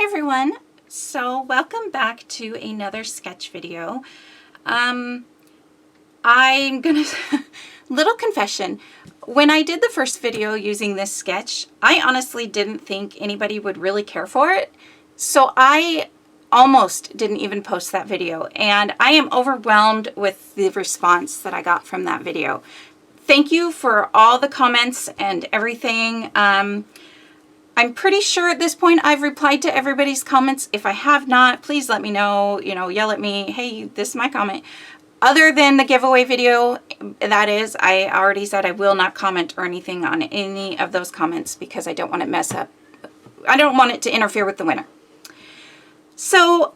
everyone. So welcome back to another sketch video. I'm gonna little confession. When I did the first video using this sketch, I honestly didn't think anybody would really care for it. So I almost didn't even post that video, and I am overwhelmed with the response that I got from that video. Thank you for all the comments and everything. I'm pretty sure at this point I've replied to everybody's comments. If I have not, please let me know, yell at me. Hey, this is my comment. Other than the giveaway video, that is, I already said I will not comment or anything on any of those comments because I don't want it I don't want it to interfere with the winner. So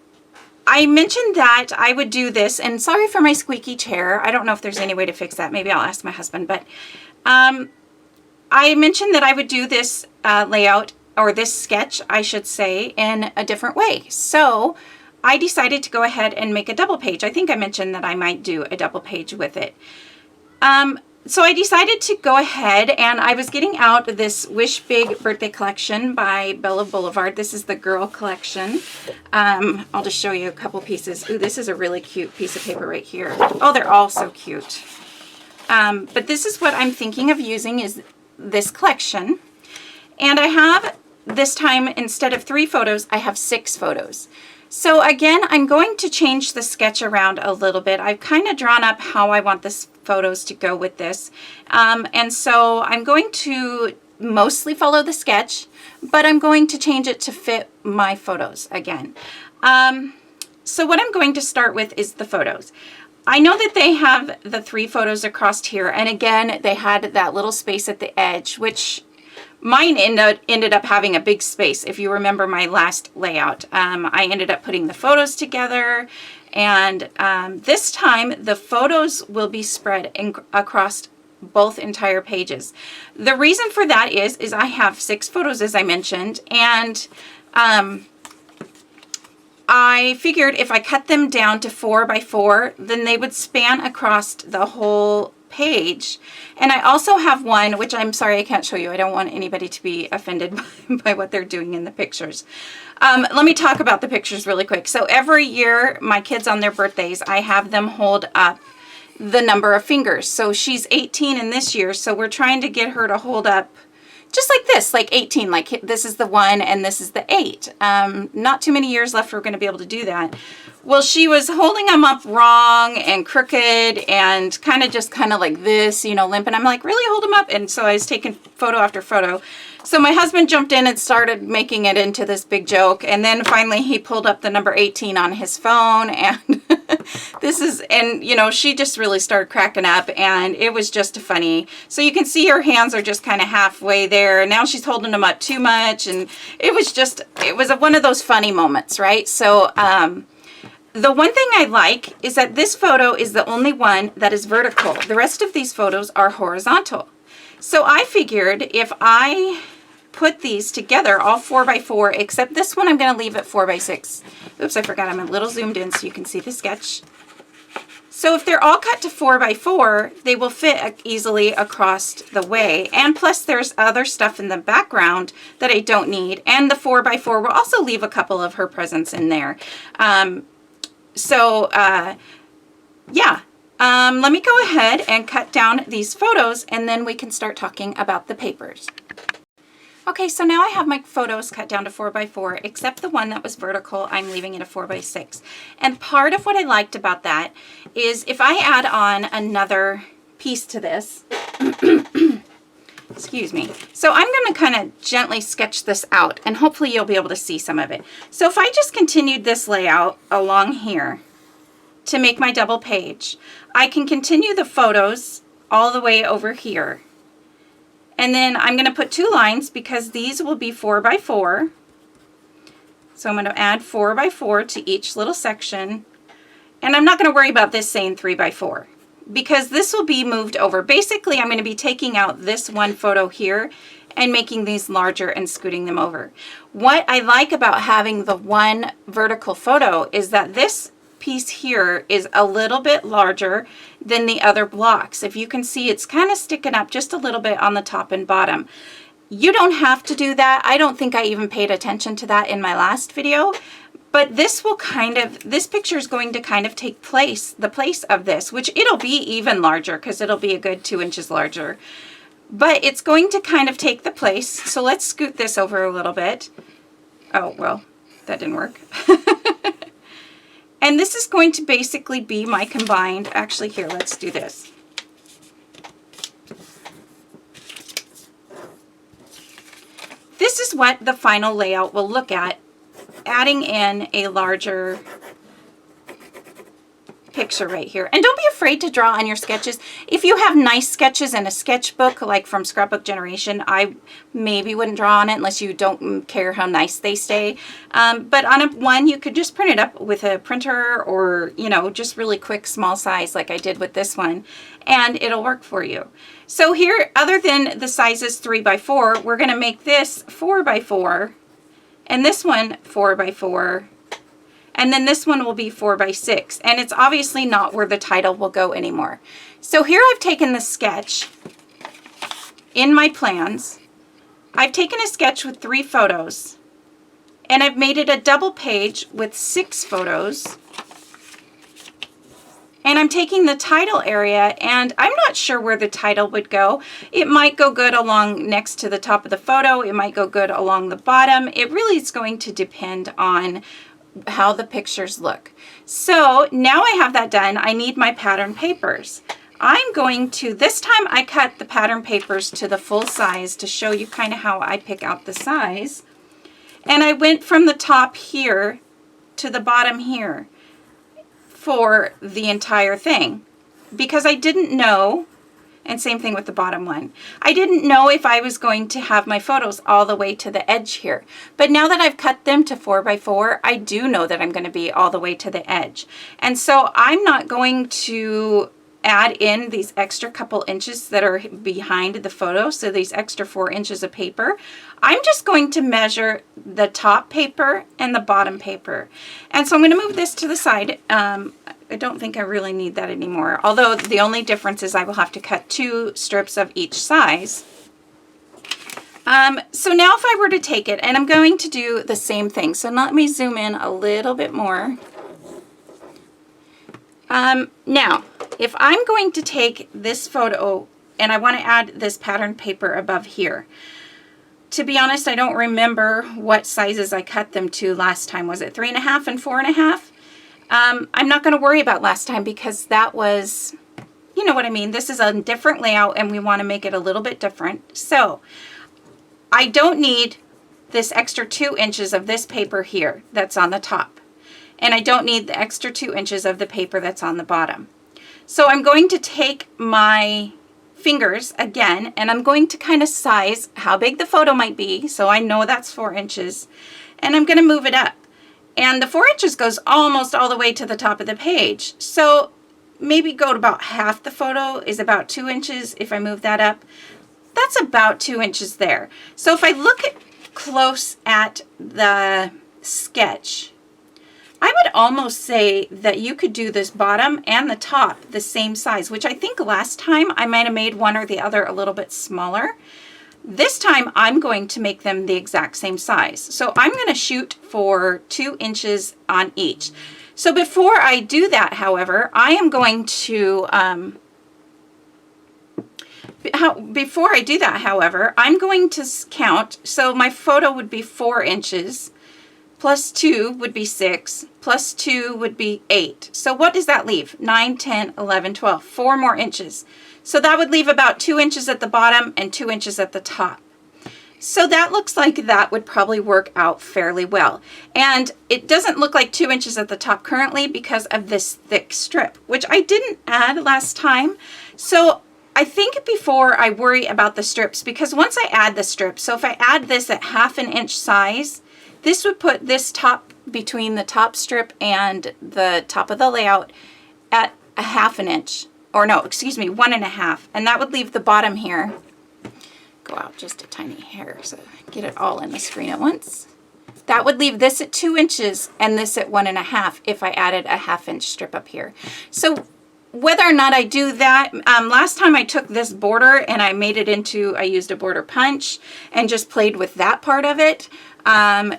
I mentioned that I would do this, and sorry for my squeaky chair. I don't know if there's any way to fix that. Maybe I'll ask my husband, but I mentioned that I would do this layout, or this sketch, I should say, in a different way. So I decided to go ahead and make a double page. I think I mentioned that I might do a double page with it. So I decided to go ahead, and I was getting out this Wish Big Birthday Collection by Bella Boulevard. This is the girl collection. I'll just show you a couple pieces. Ooh, this is a really cute piece of paper right here. Oh, they're all so cute. But this is what I'm thinking of using, is this collection. And I have, this time, instead of 3 photos, I have 6 photos. So again, I'm going to change the sketch around a little bit. I've kind of drawn up how I want the photos to go with this. And so I'm going to mostly follow the sketch, but I'm going to change it to fit my photos again. So what I'm going to start with is the photos. I know that they have the 3 photos across here, and again, they had that little space at the edge, which mine ended up having a big space. If you remember my last layout, I ended up putting the photos together, and this time the photos will be spread across both entire pages. The reason for that is I have 6 photos, as I mentioned, and I figured if I cut them down to 4 by 4, then they would span across the whole page. And I also have one, which I'm sorry I can't show you. I don't want anybody to be offended by what they're doing in the pictures. Let me talk about the pictures really quick. So every year, my kids on their birthdays, I have them hold up the number of fingers. So she's 18 in this year, so we're trying to get her to hold up just like this, like 18, like this is the 1 and this is the 8. Not too many years left we're going to be able to do that. Well, she was holding them up wrong and crooked and kind of like this, limp. And I'm like, really, hold them up? And so I was taking photo after photo. So my husband jumped in and started making it into this big joke. And then finally he pulled up the number 18 on his phone, and she just really started cracking up, and it was just funny. So you can see her hands are just kind of halfway there, and now she's holding them up too much, and it was one of those funny moments, right? So the one thing I like is that this photo is the only one that is vertical. The rest of these photos are horizontal. So I figured if I put these together, all 4 by 4, except this one I'm going to leave at 4 by 6. Oops, I forgot I'm a little zoomed in so you can see the sketch. So if they're all cut to 4 by 4, they will fit easily across the way. And plus there's other stuff in the background that I don't need. And the 4 by 4 will also leave a couple of her presents in there. Yeah. Let me go ahead and cut down these photos, and then we can start talking about the papers. Okay, so now I have my photos cut down to 4 by 4, except the one that was vertical, I'm leaving it a 4 by 6. And part of what I liked about that is if I add on another piece to this, excuse me. So I'm going to kind of gently sketch this out, and hopefully you'll be able to see some of it. So if I just continued this layout along here to make my double page, I can continue the photos all the way over here. And then I'm going to put 2 lines because these will be 4 by 4. So I'm going to add 4 by 4 to each little section. And I'm not going to worry about this saying 3 by 4 because this will be moved over. Basically, I'm going to be taking out this one photo here and making these larger and scooting them over. What I like about having the one vertical photo is that this piece here is a little bit larger than the other blocks. If you can see, it's kind of sticking up just a little bit on the top and bottom. You don't have to do that. I don't think I even paid attention to that in my last video, but this will this picture is going to kind of take the place of this, which it'll be even larger because it'll be a good 2 inches larger. But it's going to kind of take the place. So let's scoot this over a little bit. Oh, well, that didn't work. And this is going to basically be my combined, actually here, let's do this. This is what the final layout will look at, adding in a larger picture right here. And don't be afraid to draw on your sketches. If you have nice sketches in a sketchbook, like from Scrapbook Generation, I maybe wouldn't draw on it unless you don't care how nice they stay. But on one, you could just print it up with a printer or, you know, just really quick small size like I did with this one, and it'll work for you. So here, other than the sizes 3x4, we're going to make this 4x4, and this one 4x4, and then this one will be 4x6, and it's obviously not where the title will go anymore. So here I've taken the sketch in my plans. I've taken a sketch with 3 photos, and I've made it a double page with 6 photos. And I'm taking the title area, and I'm not sure where the title would go. It might go good along next to the top of the photo. It might go good along the bottom. It really is going to depend on how the pictures look. So now I have that done. I need my pattern papers. I'm going to, this time I cut the pattern papers to the full size to show you kind of how I pick out the size. And I went from the top here to the bottom here for the entire thing because I didn't know, and same thing with the bottom one, I didn't know if I was going to have my photos all the way to the edge here. But now that I've cut them to 4x4, I do know that I'm going to be all the way to the edge. And so I'm not going to add in these extra couple inches that are behind the photo, so these extra 4 inches of paper. I'm just going to measure the top paper and the bottom paper. And so I'm going to move this to the side. I don't think I really need that anymore, although the only difference is I will have to cut 2 strips of each size. So now if I were to take it, and I'm going to do the same thing, so let me zoom in a little bit more. Now, if I'm going to take this photo and I want to add this pattern paper above here, to be honest, I don't remember what sizes I cut them to last time. Was it 3.5 and 4.5? I'm not going to worry about last time because that was, you know what I mean. This is a different layout and we want to make it a little bit different. So I don't need this extra 2 inches of this paper here that's on the top. And I don't need the extra 2 inches of the paper that's on the bottom. So I'm going to take my fingers again, and I'm going to kind of size how big the photo might be, so I know that's 4 inches, and I'm going to move it up. And the 4 inches goes almost all the way to the top of the page. So maybe go to about half the photo is about 2 inches. If I move that up, that's about 2 inches there. So if I look close at the sketch, I would almost say that you could do this bottom and the top the same size, which I think last time I might have made one or the other a little bit smaller. This time I'm going to make them the exact same size. So I'm going to shoot for 2 inches on each. So before I do that, however, I am going to, I'm going to count. So my photo would be 4 inches. Plus 2 would be 6, plus 2 would be 8. So what does that leave? 9, 10, 11, 12, 4 more inches. So that would leave about 2 inches at the bottom and 2 inches at the top. So that looks like that would probably work out fairly well. And it doesn't look like 2 inches at the top currently because of this thick strip, which I didn't add last time. So I think before I worry about the strips, because once I add the strips, so if I add this at 1/2 inch size, this would put this top between the top strip and the top of the layout at 1/2 inch, or no, excuse me, 1.5. And that would leave the bottom here, go out just a tiny hair so get it all in the screen at once. That would leave this at 2 inches and this at 1.5 if I added a 1/2 inch strip up here. So whether or not I do that, last time I took this border and I made it into, I used a border punch and just played with that part of it.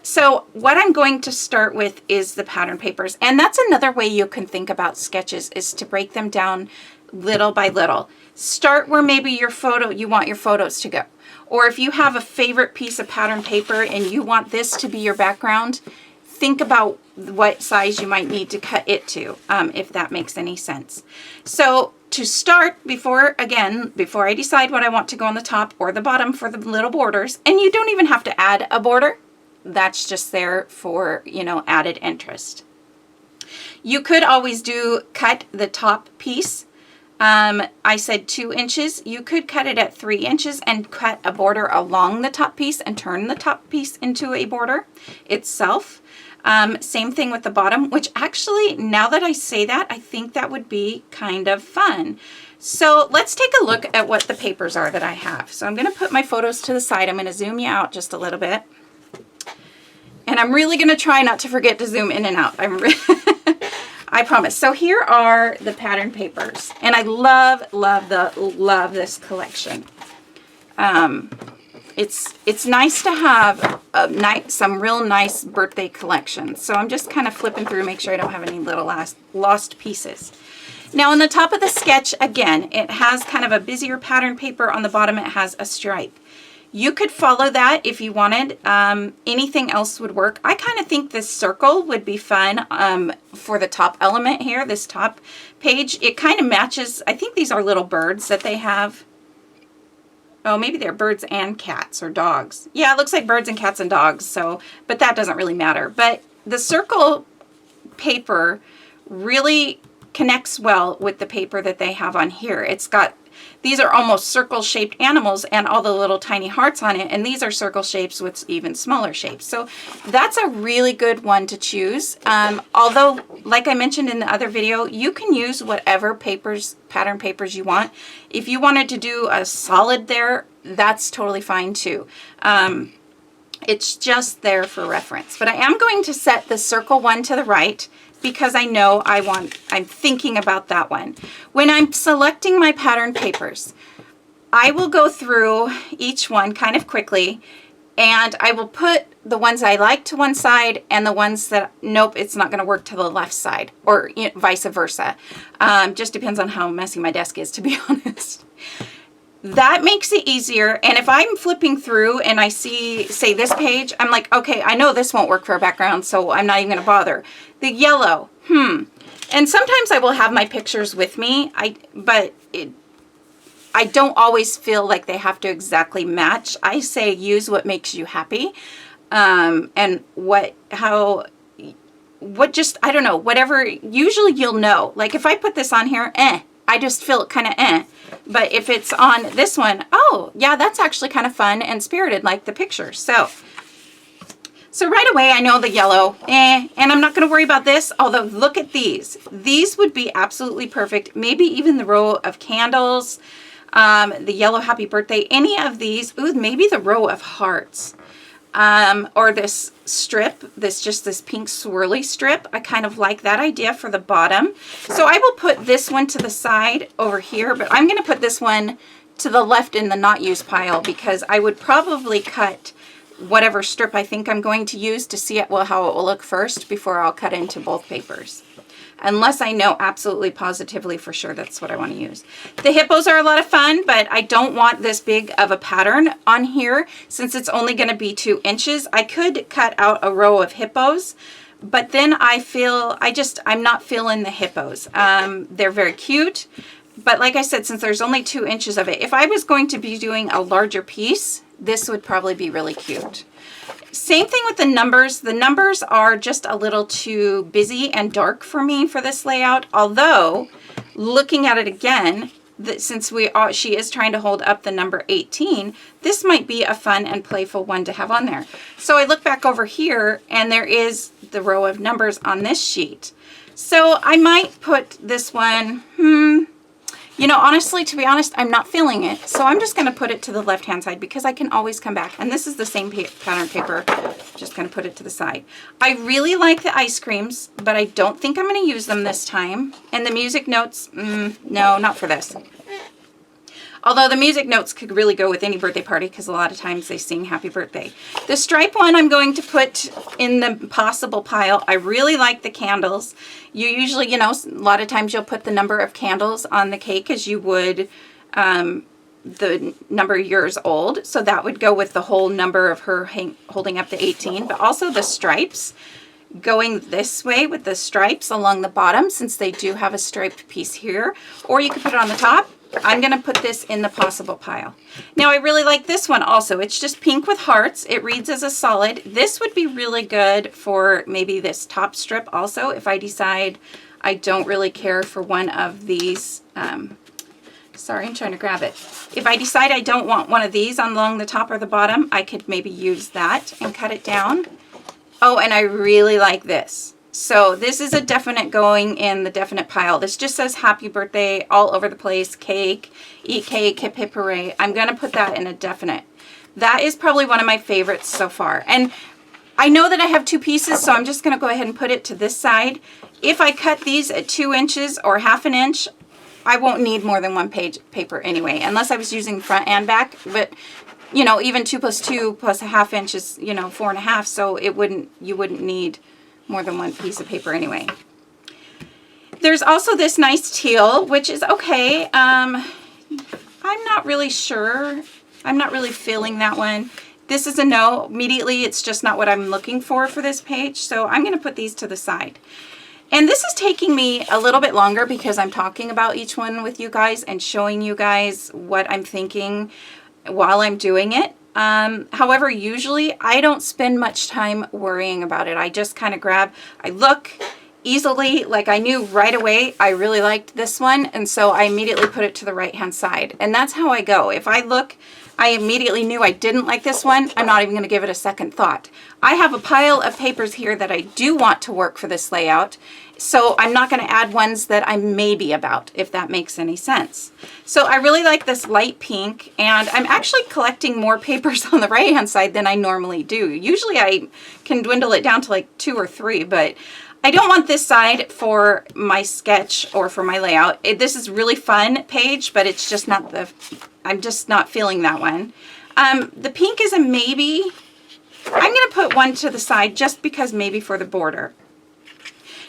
So what I'm going to start with is the pattern papers. And that's another way you can think about sketches, is to break them down little by little. Start where maybe you want your photos to go. Or if you have a favorite piece of pattern paper and you want this to be your background, think about what size you might need to cut it to, if that makes any sense. So to start, before I decide what I want to go on the top or the bottom for the little borders, and you don't even have to add a border, that's just there for, added interest. You could always cut the top piece. I said 2 inches. You could cut it at 3 inches and cut a border along the top piece and turn the top piece into a border itself. Same thing with the bottom, which actually, now that I say that, I think that would be kind of fun. So let's take a look at what the papers are that I have. So I'm going to put my photos to the side. I'm going to zoom you out just a little bit. And I'm really going to try not to forget to zoom in and out. I promise. So here are the pattern papers. And I love this collection. It's nice to have some real nice birthday collections. So I'm just kind of flipping through, make sure I don't have any little lost pieces. Now on the top of the sketch, again, it has kind of a busier pattern paper. On the bottom, it has a stripe. You could follow that if you wanted. Anything else would work. I kind of think this circle would be fun for the top element here, this top page. It kind of matches, I think these are little birds that they have. Oh, maybe they're birds and cats or dogs. Yeah, it looks like birds and cats and dogs, so, but that doesn't really matter. But the circle paper really connects well with the paper that they have on here. It's got, these are almost circle-shaped animals and all the little tiny hearts on it, and these are circle shapes with even smaller shapes. So that's a really good one to choose. Although, like I mentioned in the other video, you can use whatever pattern papers you want. If you wanted to do a solid there, that's totally fine too. It's just there for reference. But I am going to set the circle one to the right, because I know I'm thinking about that one. When I'm selecting my pattern papers, I will go through each one kind of quickly, and I will put the ones I like to one side and the ones that, nope, it's not gonna work to the left side, or vice versa. Just depends on how messy my desk is, to be honest. That makes it easier. And if I'm flipping through and I see, say, this page, I'm like, okay, I know this won't work for a background, so I'm not even going to bother. The yellow, And sometimes I will have my pictures with me, but I don't always feel like they have to exactly match. I say use what makes you happy, and I don't know, whatever, usually you'll know. Like if I put this on here, I just feel kind of But if it's on this one, oh, yeah, that's actually kind of fun and spirited like the picture. So right away, I know the yellow, and I'm not going to worry about this, although look at these. These would be absolutely perfect. Maybe even the row of candles, the yellow happy birthday, any of these. Ooh, maybe the row of hearts. Or this strip, this pink swirly strip. I kind of like that idea for the bottom. So I will put this one to the side over here, but I'm going to put this one to the left in the not used pile, because I would probably cut whatever strip I think I'm going to use to see how it will look first before I'll cut into both papers. Unless I know absolutely positively for sure that's what I want to use. The hippos are a lot of fun, but I don't want this big of a pattern on here since it's only going to be 2 inches. I could cut out a row of hippos, but then I feel, I'm not feeling the hippos. They're very cute, but like I said, since there's only 2 inches of it, if I was going to be doing a larger piece, this would probably be really cute. Same thing with the numbers. The numbers are just a little too busy and dark for me for this layout. Although, looking at it again, since she is trying to hold up the number 18, this might be a fun and playful one to have on there. So I look back over here, and there is the row of numbers on this sheet. So I might put this one, You know, honestly, to be honest, I'm not feeling it. So I'm just going to put it to the left-hand side because I can always come back. And this is the same pattern paper. Just going to put it to the side. I really like the ice creams, but I don't think I'm going to use them this time. And the music notes, no, not for this. Although the music notes could really go with any birthday party because a lot of times they sing happy birthday. The stripe one I'm going to put in the possible pile. I really like the candles. You usually, you know, a lot of times you'll put the number of candles on the cake as you would the number of years old. So that would go with the whole number of her holding up to 18. But also the stripes going this way with the stripes along the bottom since they do have a striped piece here. Or you could put it on the top. I'm going to put this in the possible pile. Now I really like this one also. It's just pink with hearts. It reads as a solid. This would be really good for maybe this top strip also if I decide I don't really care for one of these. Sorry, I'm trying to grab it. If I decide I don't want one of these along the top or the bottom, I could maybe use that and cut it down. Oh, and I really like this. So this is a definite going in the definite pile. This just says happy birthday all over the place, cake, eat cake, hip hip hooray. I'm going to put that in a definite. That is probably one of my favorites so far. And I know that I have two pieces, so I'm just going to go ahead and put it to this side. If I cut these at 2 inches or ½ inch, I won't need more than one page paper anyway, unless I was using front and back. But you know, even 2 + 2 + ½ inch is, you know, 4½. So you wouldn't need more than one piece of paper anyway. There's also this nice teal, which is okay. I'm not really sure. I'm not really feeling that one. This is a no. Immediately, it's just not what I'm looking for this page. So I'm going to put these to the side. And this is taking me a little bit longer because I'm talking about each one with you guys and showing you guys what I'm thinking while I'm doing it. However, usually I don't spend much time worrying about it. I just kind of grab, I look easily, like I knew right away I really liked this one, and so I immediately put it to the right hand side. And that's how I go. If I look, I immediately knew I didn't like this one, I'm not even going to give it a second thought. I have a pile of papers here that I do want to work for this layout, so I'm not going to add ones that I'm maybe about, if that makes any sense. So I really like this light pink, and I'm actually collecting more papers on the right hand side than I normally do. Usually I can dwindle it down to like 2 or 3, but I don't want this side for my sketch or for my layout. This is really fun page, but it's just not I'm just not feeling that one. The pink is a maybe. I'm going to put one to the side just because maybe for the border.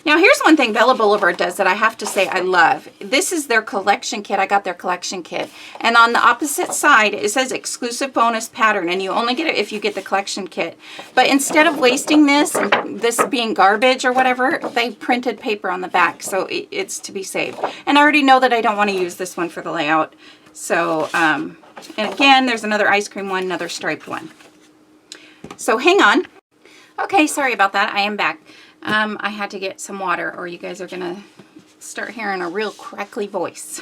Now here's one thing Bella Boulevard does that I have to say I love. This is their collection kit. I got their collection kit. And on the opposite side, it says exclusive bonus pattern. And you only get it if you get the collection kit. But instead of wasting this and this being garbage or whatever, they printed paper on the back. So it's to be saved. And I already know that I don't want to use this one for the layout. So, and again, there's another ice cream one, another striped one. So hang on. Okay, sorry about that. I am back. I had to get some water or you guys are going to start hearing a real crackly voice.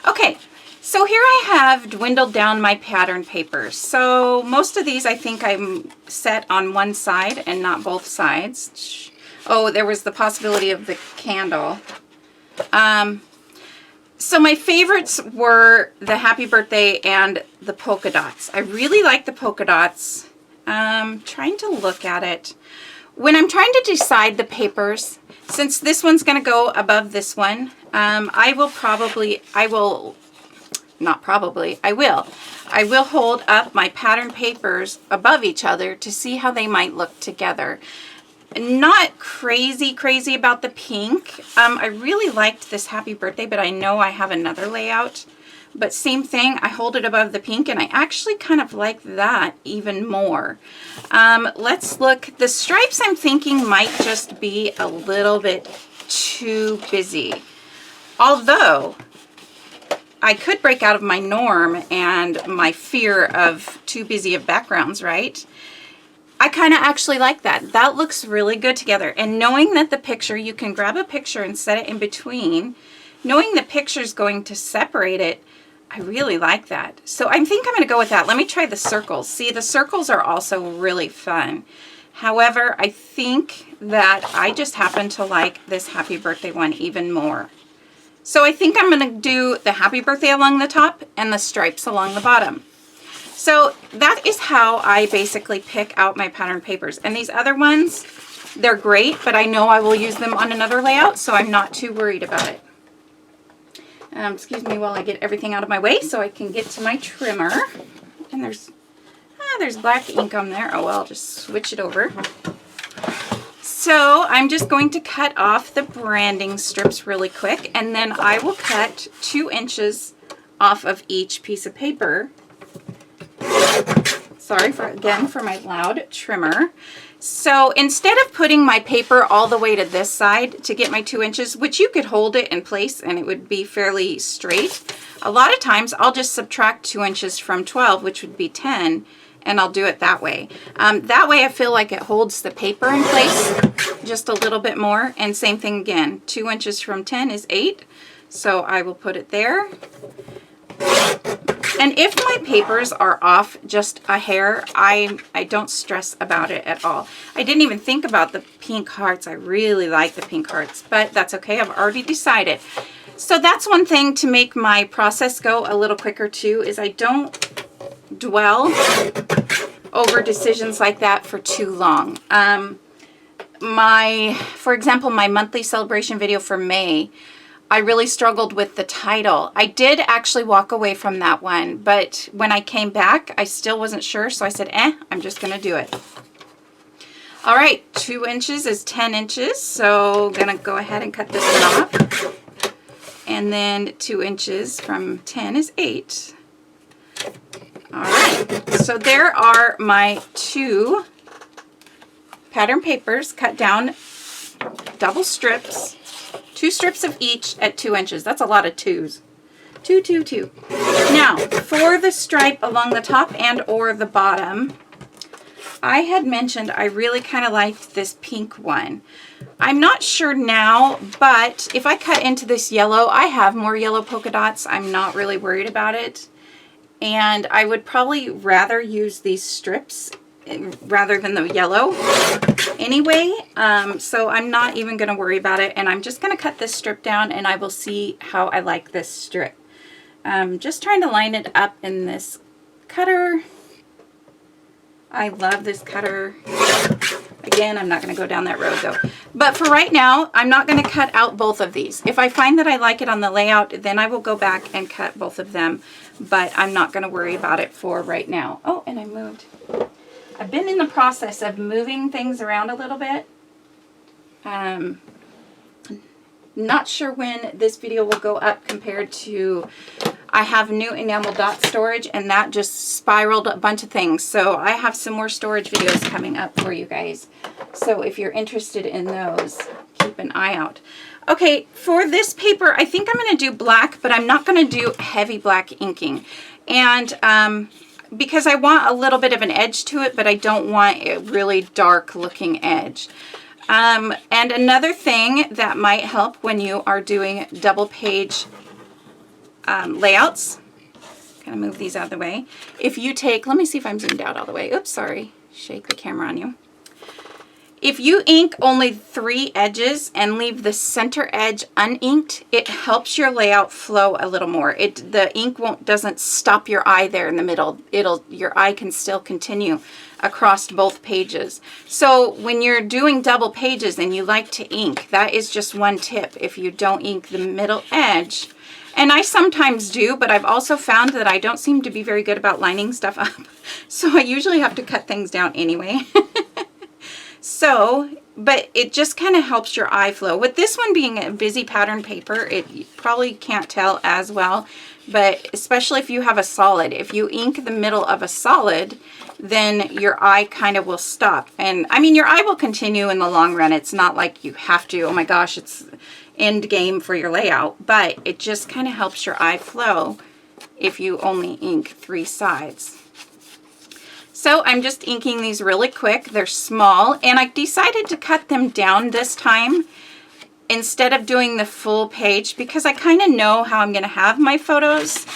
Okay, so here I have dwindled down my pattern papers. So most of these I think I'm set on one side and not both sides. Oh, there was the possibility of the candle. So my favorites were the happy birthday and the polka dots. I really like the polka dots. Trying to look at it. When I'm trying to decide the papers, since this one's going to go above this one, I will hold up my pattern papers above each other to see how they might look together. Not crazy about the pink. I really liked this happy birthday, but I know I have another layout. But same thing, I hold it above the pink, and I actually kind of like that even more. Let's look. The stripes I'm thinking might just be a little bit too busy. Although, I could break out of my norm and my fear of too busy of backgrounds, right? I kind of actually like that. That looks really good together. And knowing that the picture, you can grab a picture and set it in between, knowing the picture's going to separate it, I really like that. So I think I'm going to go with that. Let me try the circles. See, the circles are also really fun. However, I think that I just happen to like this happy birthday one even more. So I think I'm going to do the happy birthday along the top and the stripes along the bottom. So that is how I basically pick out my pattern papers. And these other ones, they're great, but I know I will use them on another layout, so I'm not too worried about it. Excuse me while I get everything out of my way so I can get to my trimmer. And there's black ink on there. Oh, well, I'll just switch it over. So I'm just going to cut off the branding strips really quick, and then I will cut 2 inches off of each piece of paper. Sorry for my loud trimmer. So instead of putting my paper all the way to this side to get my 2 inches, which you could hold it in place and it would be fairly straight, a lot of times I'll just subtract 2 inches from 12, which would be 10, and I'll do it that way. That way I feel like it holds the paper in place just a little bit more. And same thing again, 2 inches from 10 is 8, so I will put it there. And if my papers are off just a hair, I don't stress about it at all. I didn't even think about the pink hearts. I really like the pink hearts, but that's okay. I've already decided. So that's one thing to make my process go a little quicker too, is I don't dwell over decisions like that for too long. For example, my monthly celebration video for May, I really struggled with the title. I did actually walk away from that one, but when I came back, I still wasn't sure, so I said, I'm just gonna do it. All right, 2 inches is 10 inches, so I'm gonna go ahead and cut this one off. And then 2 inches from 10 is 8. All right, so there are my 2 pattern papers cut down, double strips. 2 strips of each at 2 inches. That's a lot of 2s. 2, 2, 2. Now, for the stripe along the top and or the bottom, I had mentioned I really kind of liked this pink one. I'm not sure now, but if I cut into this yellow, I have more yellow polka dots. I'm not really worried about it. And I would probably rather use these strips rather than the yellow anyway, so I'm not even going to worry about it, and I'm just going to cut this strip down and I will see how I like this strip. Just trying to line it up in this cutter. I love this cutter. Again, I'm not going to go down that road though. But for right now, I'm not going to cut out both of these. If I find that I like it on the layout, then I will go back and cut both of them, but I'm not going to worry about it for right now. Oh, and I moved. I've been in the process of moving things around a little bit. Not sure when this video will go up compared to, I have new enamel dot storage and that just spiraled a bunch of things. So I have some more storage videos coming up for you guys. So if you're interested in those, keep an eye out. Okay, for this paper, I think I'm going to do black, but I'm not going to do heavy black inking. And because I want a little bit of an edge to it, but I don't want a really dark looking edge. And another thing that might help when you are doing double page layouts, kind of move these out of the way. If you take, let me see if I'm zoomed out all the way. Oops, sorry, shake the camera on you. If you ink only 3 edges and leave the center edge uninked, it helps your layout flow a little more. The ink doesn't stop your eye there in the middle. Your eye can still continue across both pages. So when you're doing double pages and you like to ink, that is just one tip. If you don't ink the middle edge, and I sometimes do, but I've also found that I don't seem to be very good about lining stuff up. So I usually have to cut things down anyway. So, but it just kind of helps your eye flow. With this one being a busy pattern paper, you probably can't tell as well, but especially if you have a solid. If you ink the middle of a solid, then your eye kind of will stop. And I mean, your eye will continue in the long run. It's not like you have to, oh my gosh, it's end game for your layout, but it just kind of helps your eye flow if you only ink 3 sides. So I'm just inking these really quick. They're small, and I decided to cut them down this time instead of doing the full page because I kind of know how I'm going to have my photos,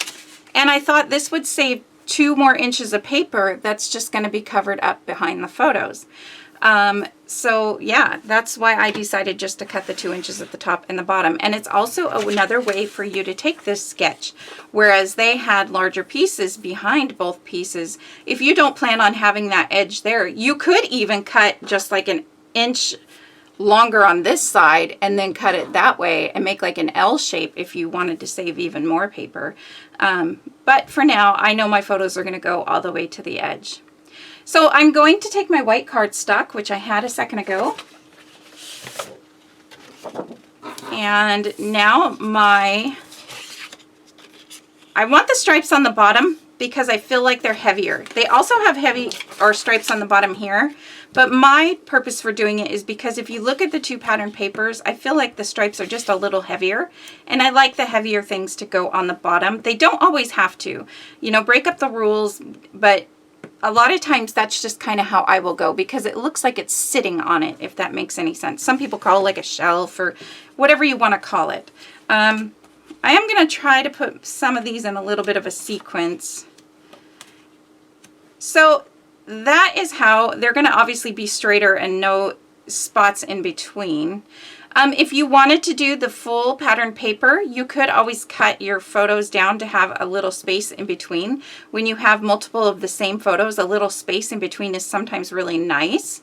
and I thought this would save 2 more inches of paper that's just going to be covered up behind the photos. So yeah, that's why I decided just to cut the 2 inches at the top and the bottom. And it's also another way for you to take this sketch, whereas they had larger pieces behind both pieces. If you don't plan on having that edge there, you could even cut just like an inch longer on this side and then cut it that way and make like an L shape if you wanted to save even more paper. But for now, I know my photos are going to go all the way to the edge. So I'm going to take my white cardstock, which I had a second ago. And now I want the stripes on the bottom because I feel like they're heavier. They also have stripes on the bottom here, but my purpose for doing it is because if you look at the 2 pattern papers, I feel like the stripes are just a little heavier, and I like the heavier things to go on the bottom. They don't always have to, you know, break up the rules, but a lot of times that's just kind of how I will go because it looks like it's sitting on it, if that makes any sense. Some people call it like a shelf or whatever you want to call it. I am going to try to put some of these in a little bit of a sequence. So that is how they're going to obviously be straighter and no spots in between. If you wanted to do the full pattern paper, you could always cut your photos down to have a little space in between. When you have multiple of the same photos, a little space in between is sometimes really nice.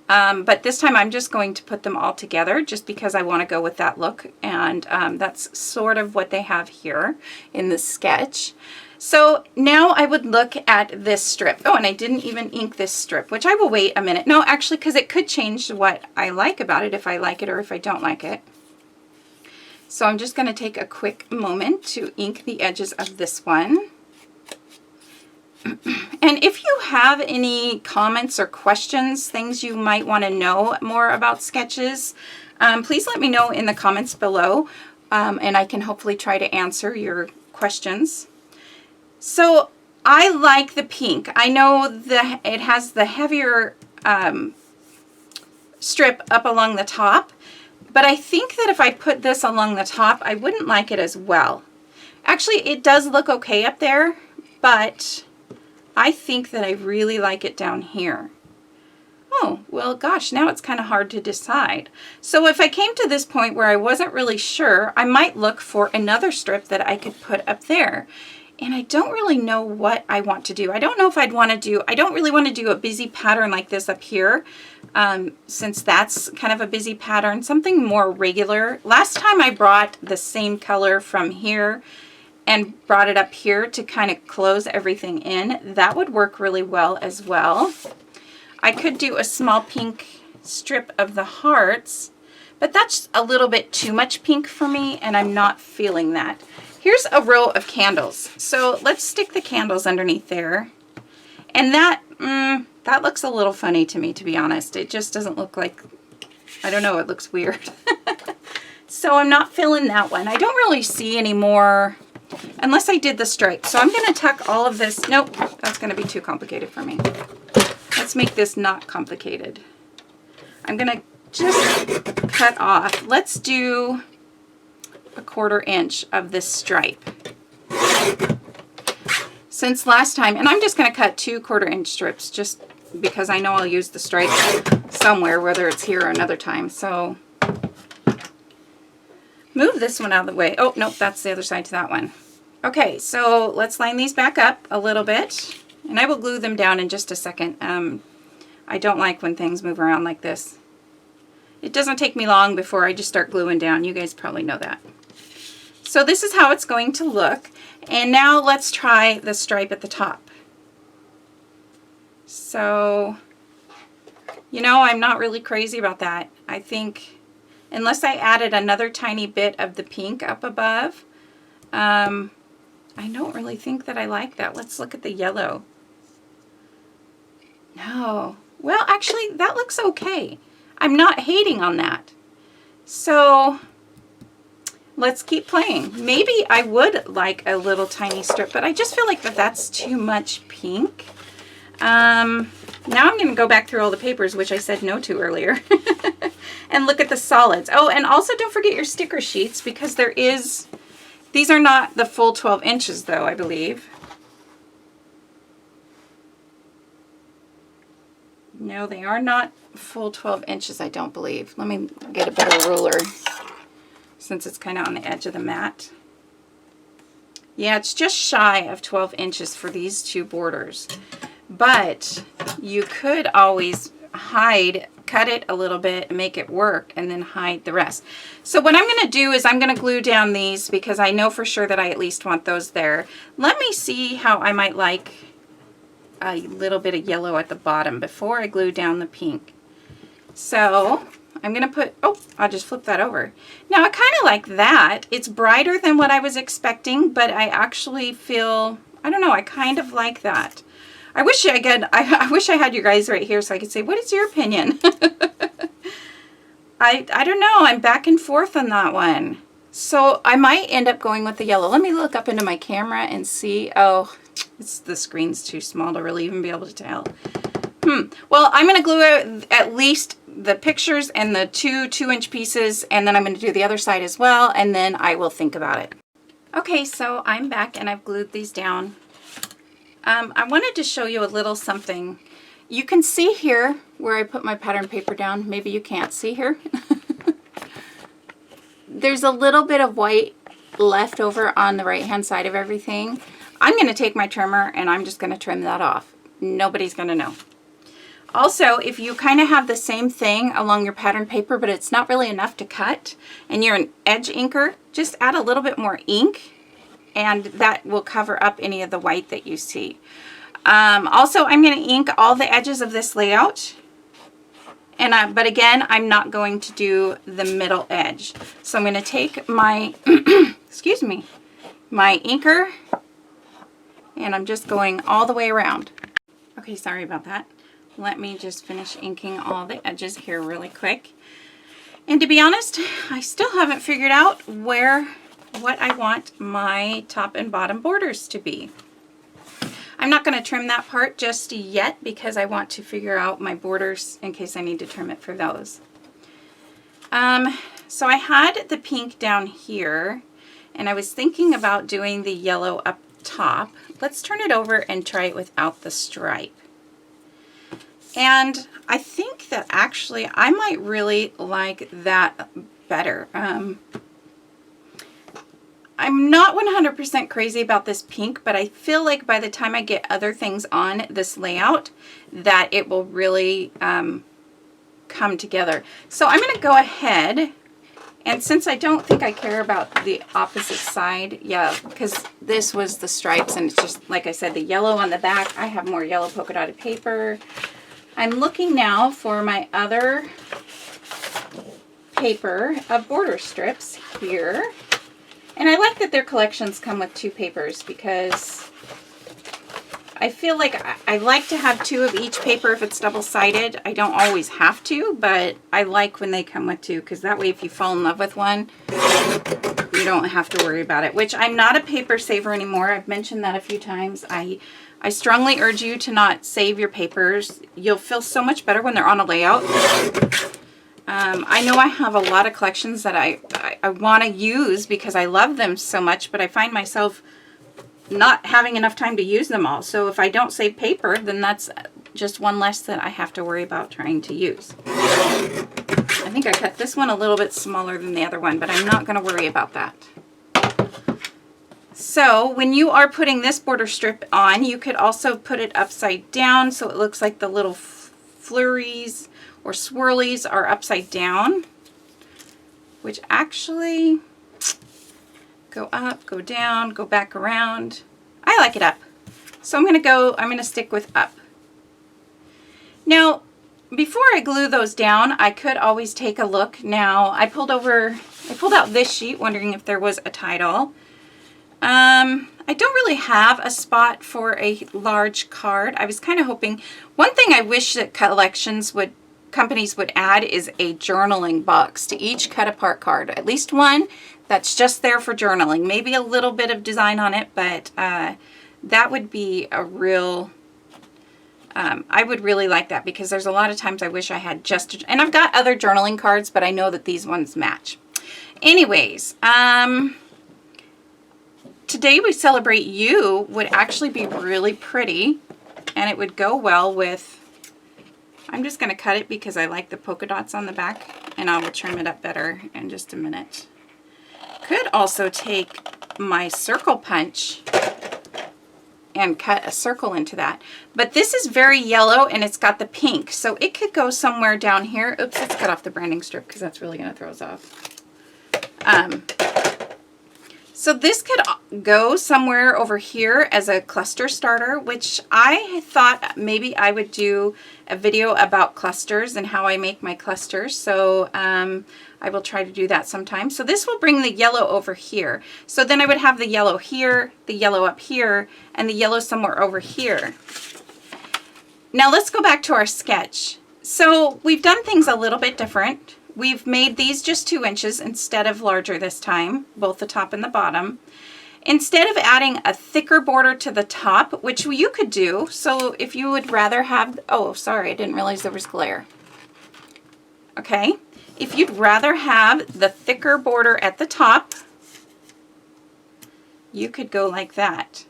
But this time I'm just going to put them all together just because I want to go with that look. And that's sort of what they have here in the sketch. So now I would look at this strip. Oh, and I didn't even ink this strip, which I will wait a minute. No, actually, because it could change what I like about it, if I like it or if I don't like it. So I'm just going to take a quick moment to ink the edges of this one. And if you have any comments or questions, things you might want to know more about sketches, please let me know in the comments below, and I can hopefully try to answer your questions. So I like the pink. I know that it has the heavier strip up along the top, but I think that if I put this along the top, I wouldn't like it as well. Actually, it does look okay up there, but I think that I really like it down here. Oh, well, gosh, now it's kind of hard to decide. So if I came to this point where I wasn't really sure, I might look for another strip that I could put up there. And I don't really know what I want to do. I don't know if I'd want to do, I don't really want to do a busy pattern like this up here, since that's kind of a busy pattern, something more regular. Last time I brought the same color from here and brought it up here to kind of close everything in. That would work really well as well. I could do a small pink strip of the hearts, but that's a little bit too much pink for me, and I'm not feeling that. Here's a row of candles. So let's stick the candles underneath there. And that looks a little funny to me, to be honest. It just doesn't look like, I don't know, it looks weird. So I'm not feeling that one. I don't really see any more, unless I did the stripe. So I'm going to tuck all of this. Nope, that's going to be too complicated for me. Let's make this not complicated. I'm going to just cut off. Let's do a 1/4 inch of this stripe. Since last time, and I'm just going to cut 2 1/4 inch strips just because I know I'll use the stripe somewhere, whether it's here or another time. So move this one out of the way. Oh, nope, that's the other side to that one. Okay, so let's line these back up a little bit, and I will glue them down in just a second. I don't like when things move around like this. It doesn't take me long before I just start gluing down. You guys probably know that. So this is how it's going to look. And now let's try the stripe at the top. So, you know, I'm not really crazy about that. I think, unless I added another tiny bit of the pink up above, I don't really think that I like that. Let's look at the yellow. No. Well, actually, that looks okay. I'm not hating on that. So let's keep playing. Maybe I would like a little tiny strip, but I just feel like that's too much pink. Now I'm going to go back through all the papers, which I said no to earlier, and look at the solids. Oh, and also don't forget your sticker sheets, because there is, these are not the full 12 inches though, I believe. No, they are not full 12 inches, I don't believe. Let me get a better ruler since it's kind of on the edge of the mat. Yeah, it's just shy of 12 inches for these two borders. But you could always cut it a little bit and make it work and then hide the rest. So what I'm going to do is I'm going to glue down these because I know for sure that I at least want those there. Let me see how I might like a little bit of yellow at the bottom before I glue down the pink. So I'm going to put, oh, I'll just flip that over. Now I kind of like that. It's brighter than what I was expecting, but I actually feel, I don't know, I kind of like that. I wish I wish I had you guys right here so I could say, what is your opinion? I don't know. I'm back and forth on that one. So I might end up going with the yellow. Let me look up into my camera and see. Oh, the screen's too small to really even be able to tell. Well, I'm going to glue at least the pictures and the two 2-inch pieces, and then I'm going to do the other side as well, and then I will think about it. Okay, so I'm back and I've glued these down. I wanted to show you a little something. You can see here where I put my pattern paper down. Maybe you can't see here. There's a little bit of white left over on the right hand side of everything. I'm going to take my trimmer and I'm just going to trim that off. Nobody's going to know. Also, if you kind of have the same thing along your pattern paper, but it's not really enough to cut, and you're an edge inker, just add a little bit more ink, and that will cover up any of the white that you see. Also, I'm going to ink all the edges of this layout, but again, I'm not going to do the middle edge. So I'm going to take my, excuse me, my inker, and I'm just going all the way around. Okay, sorry about that. Let me just finish inking all the edges here really quick. And to be honest, I still haven't figured out what I want my top and bottom borders to be. I'm not going to trim that part just yet because I want to figure out my borders in case I need to trim it for those. So I had the pink down here and I was thinking about doing the yellow up top. Let's turn it over and try it without the stripe. And I think that actually I might really like that better. I'm not 100% crazy about this pink, but I feel like by the time I get other things on this layout that it will really come together. So I'm going to go ahead, and since I don't think I care about the opposite side, yeah, because this was the stripes and it's just, like I said, the yellow on the back. I have more yellow polka dotted paper. I'm looking now for my other paper of border strips here. And I like that their collections come with 2 papers because I feel like I like to have 2 of each paper if it's double-sided. I don't always have to, but I like when they come with 2 because that way if you fall in love with one, you don't have to worry about it. Which I'm not a paper saver anymore. I've mentioned that a few times. I strongly urge you to not save your papers. You'll feel so much better when they're on a layout. I know I have a lot of collections that I want to use because I love them so much, but I find myself not having enough time to use them all. So if I don't save paper, then that's just one less that I have to worry about trying to use. I think I cut this one a little bit smaller than the other one, but I'm not going to worry about that. So when you are putting this border strip on, you could also put it upside down so it looks like the little flurries or swirlies are upside down, which actually go up, go down, go back around. I like it up. So I'm going to stick with up. Now, before I glue those down, I could always take a look. Now, I pulled out this sheet wondering if there was a title. I don't really have a spot for a large card. I was kind of hoping, one thing I wish that companies would add is a journaling box to each cut apart card. At least one that's just there for journaling. Maybe a little bit of design on it, but that would be a real, I would really like that because there's a lot of times I wish I had and I've got other journaling cards, but I know that these ones match. Anyways, Today We Celebrate You would actually be really pretty, and it would go well with I'm just going to cut it because I like the polka dots on the back, and I will trim it up better in just a minute. Could also take my circle punch and cut a circle into that. But this is very yellow and it's got the pink, so it could go somewhere down here. Oops, let's cut off the branding strip because that's really going to throw us off. So this could go somewhere over here as a cluster starter, which I thought maybe I would do a video about clusters and how I make my clusters. So I will try to do that sometime. So this will bring the yellow over here. So then I would have the yellow here, the yellow up here, and the yellow somewhere over here. Now let's go back to our sketch. So we've done things a little bit different. We've made these just 2 inches instead of larger this time, both the top and the bottom. Instead of adding a thicker border to the top, which you could do, so if you would rather have, oh, sorry, I didn't realize there was glare. Okay, if you'd rather have the thicker border at the top, you could go like that.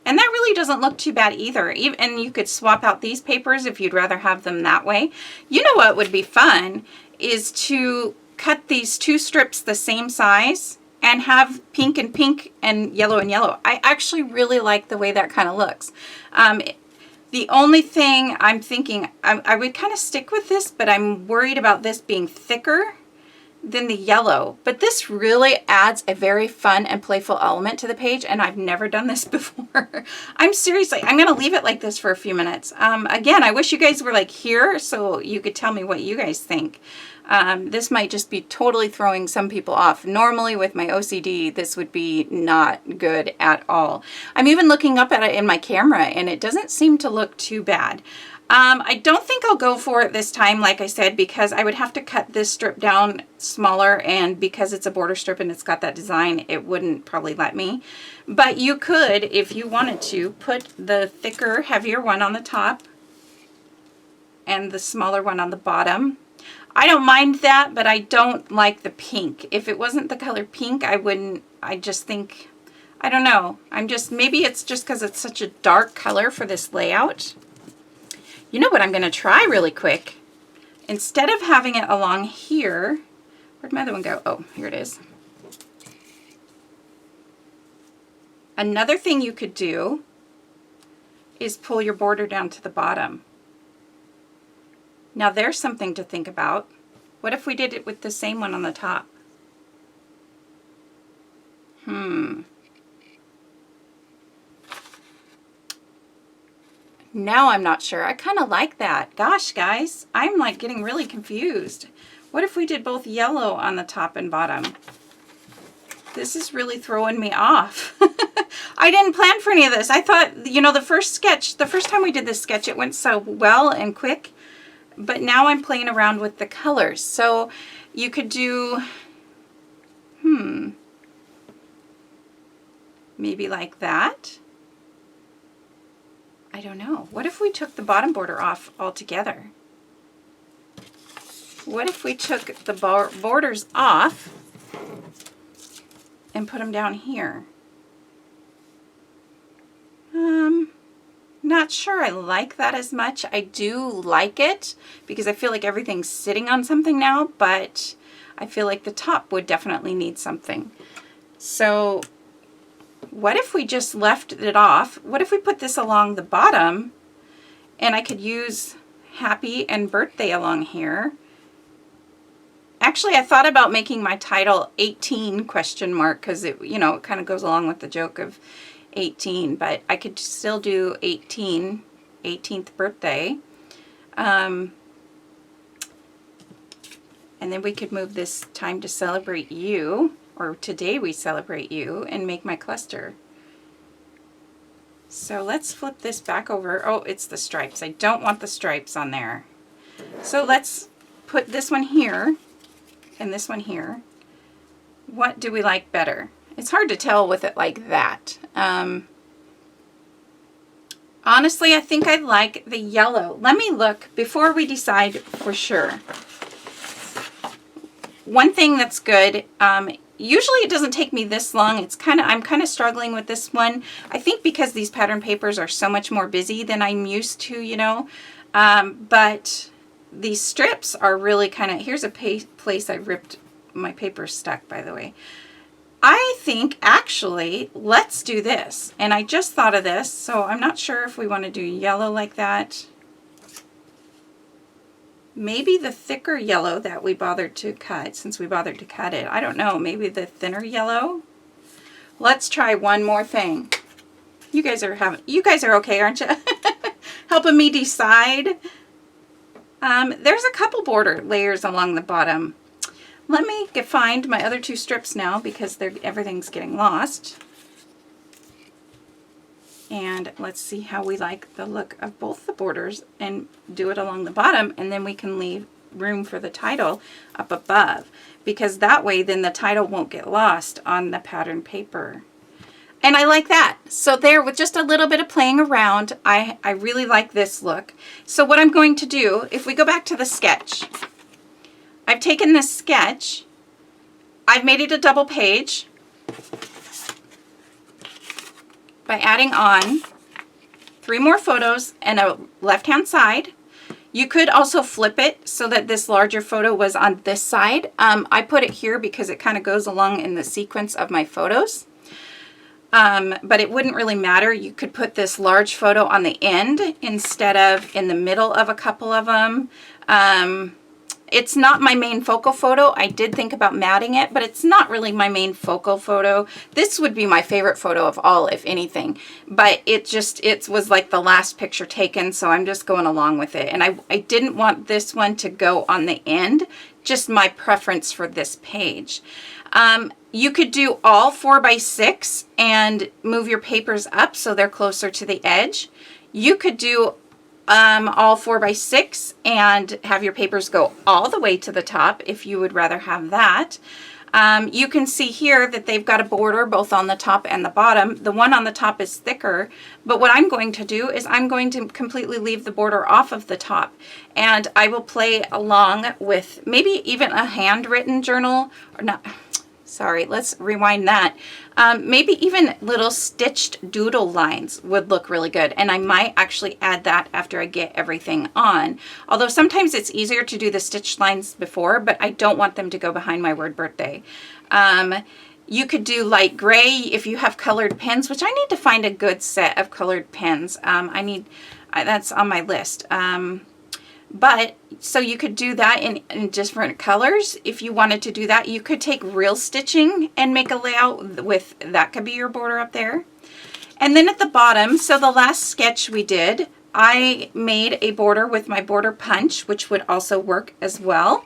And that really doesn't look too bad either. And you could swap out these papers if you'd rather have them that way. You know what would be fun is to cut these 2 strips the same size and have pink and yellow and yellow. I actually really like the way that kind of looks. The only thing I'm thinking, I would kind of stick with this, but I'm worried about this being thicker than the yellow. But this really adds a very fun and playful element to the page, and I've never done this before. I'm going to leave it like this for a few minutes. Again, I wish you guys were like here so you could tell me what you guys think. This might just be totally throwing some people off. Normally with my OCD, this would be not good at all. I'm even looking up at it in my camera and it doesn't seem to look too bad. I don't think I'll go for it this time, like I said, because I would have to cut this strip down smaller, and because it's a border strip and it's got that design, it wouldn't probably let me. But you could, if you wanted to, put the thicker, heavier one on the top and the smaller one on the bottom. I don't mind that, but I don't like the pink. If it wasn't the color pink, I wouldn't. I just think, I don't know. Maybe it's just because it's such a dark color for this layout. You know what I'm going to try really quick? Instead of having it along here, where'd my other one go? Oh, here it is. Another thing you could do is pull your border down to the bottom. Now there's something to think about. What if we did it with the same one on the top? Now I'm not sure. I kind of like that. Gosh, guys, I'm like getting really confused. What if we did both yellow on the top and bottom? This is really throwing me off. I didn't plan for any of this. I thought, you know, the first time we did this sketch, it went so well and quick. But now I'm playing around with the colors. So you could do, maybe like that. I don't know. What if we took the bottom border off altogether? What if we took the borders off and put them down here? Not sure I like that as much. I do like it because I feel like everything's sitting on something now, but I feel like the top would definitely need something. So what if we just left it off? What if we put this along the bottom and I could use happy and birthday along here? Actually, I thought about making my title 18 question mark because it, you know, it kind of goes along with the joke of 18, but I could still do 18th birthday. And then we could move this time to celebrate you, or today we celebrate you, and make my cluster. So let's flip this back over. Oh, it's the stripes. I don't want the stripes on there. So let's put this one here and this one here. What do we like better? It's hard to tell with it like that. Honestly, I think I like the yellow. Let me look before we decide for sure. One thing that's good, usually it doesn't take me this long. I'm kind of struggling with this one. I think because these pattern papers are so much more busy than I'm used to, you know. But these strips are really kind of, here's a place I ripped, my paper stuck, by the way. I think actually, let's do this. And I just thought of this, so I'm not sure if we want to do yellow like that. Maybe the thicker yellow that we bothered to cut, since we bothered to cut it. I don't know, maybe the thinner yellow. Let's try one more thing. You guys are okay, aren't you? Helping me decide. There's a couple border layers along the bottom. Let me find my other two strips now because everything's getting lost. And let's see how we like the look of both the borders and do it along the bottom, and then we can leave room for the title up above, because that way then the title won't get lost on the pattern paper. And I like that. So there, with just a little bit of playing around, I really like this look. So what I'm going to do, if we go back to the sketch, I've taken this sketch, I've made it a double page by adding on 3 more photos and a left-hand side. You could also flip it so that this larger photo was on this side. I put it here because it kind of goes along in the sequence of my photos. But it wouldn't really matter. You could put this large photo on the end instead of in the middle of a couple of them. It's not my main focal photo. I did think about matting it, but it's not really my main focal photo. This would be my favorite photo of all, if anything. But it was like the last picture taken, so I'm just going along with it. And I didn't want this one to go on the end, just my preference for this page. You could do all 4x6 and move your papers up so they're closer to the edge. You could do all 4x6 and have your papers go all the way to the top if you would rather have that. You can see here that they've got a border both on the top and the bottom. The one on the top is thicker, but what I'm going to do is I'm going to completely leave the border off of the top, and I will play along with maybe even a handwritten journal, or not. Sorry, let's rewind that. Maybe even little stitched doodle lines would look really good. And I might actually add that after I get everything on. Although sometimes it's easier to do the stitched lines before, but I don't want them to go behind my word birthday. You could do light gray if you have colored pens, which I need to find a good set of colored pens. That's on my list. But so you could do that in different colors. If you wanted to do that, you could take real stitching and make a layout with that could be your border up there. And then at the bottom, so the last sketch we did, I made a border with my border punch, which would also work as well.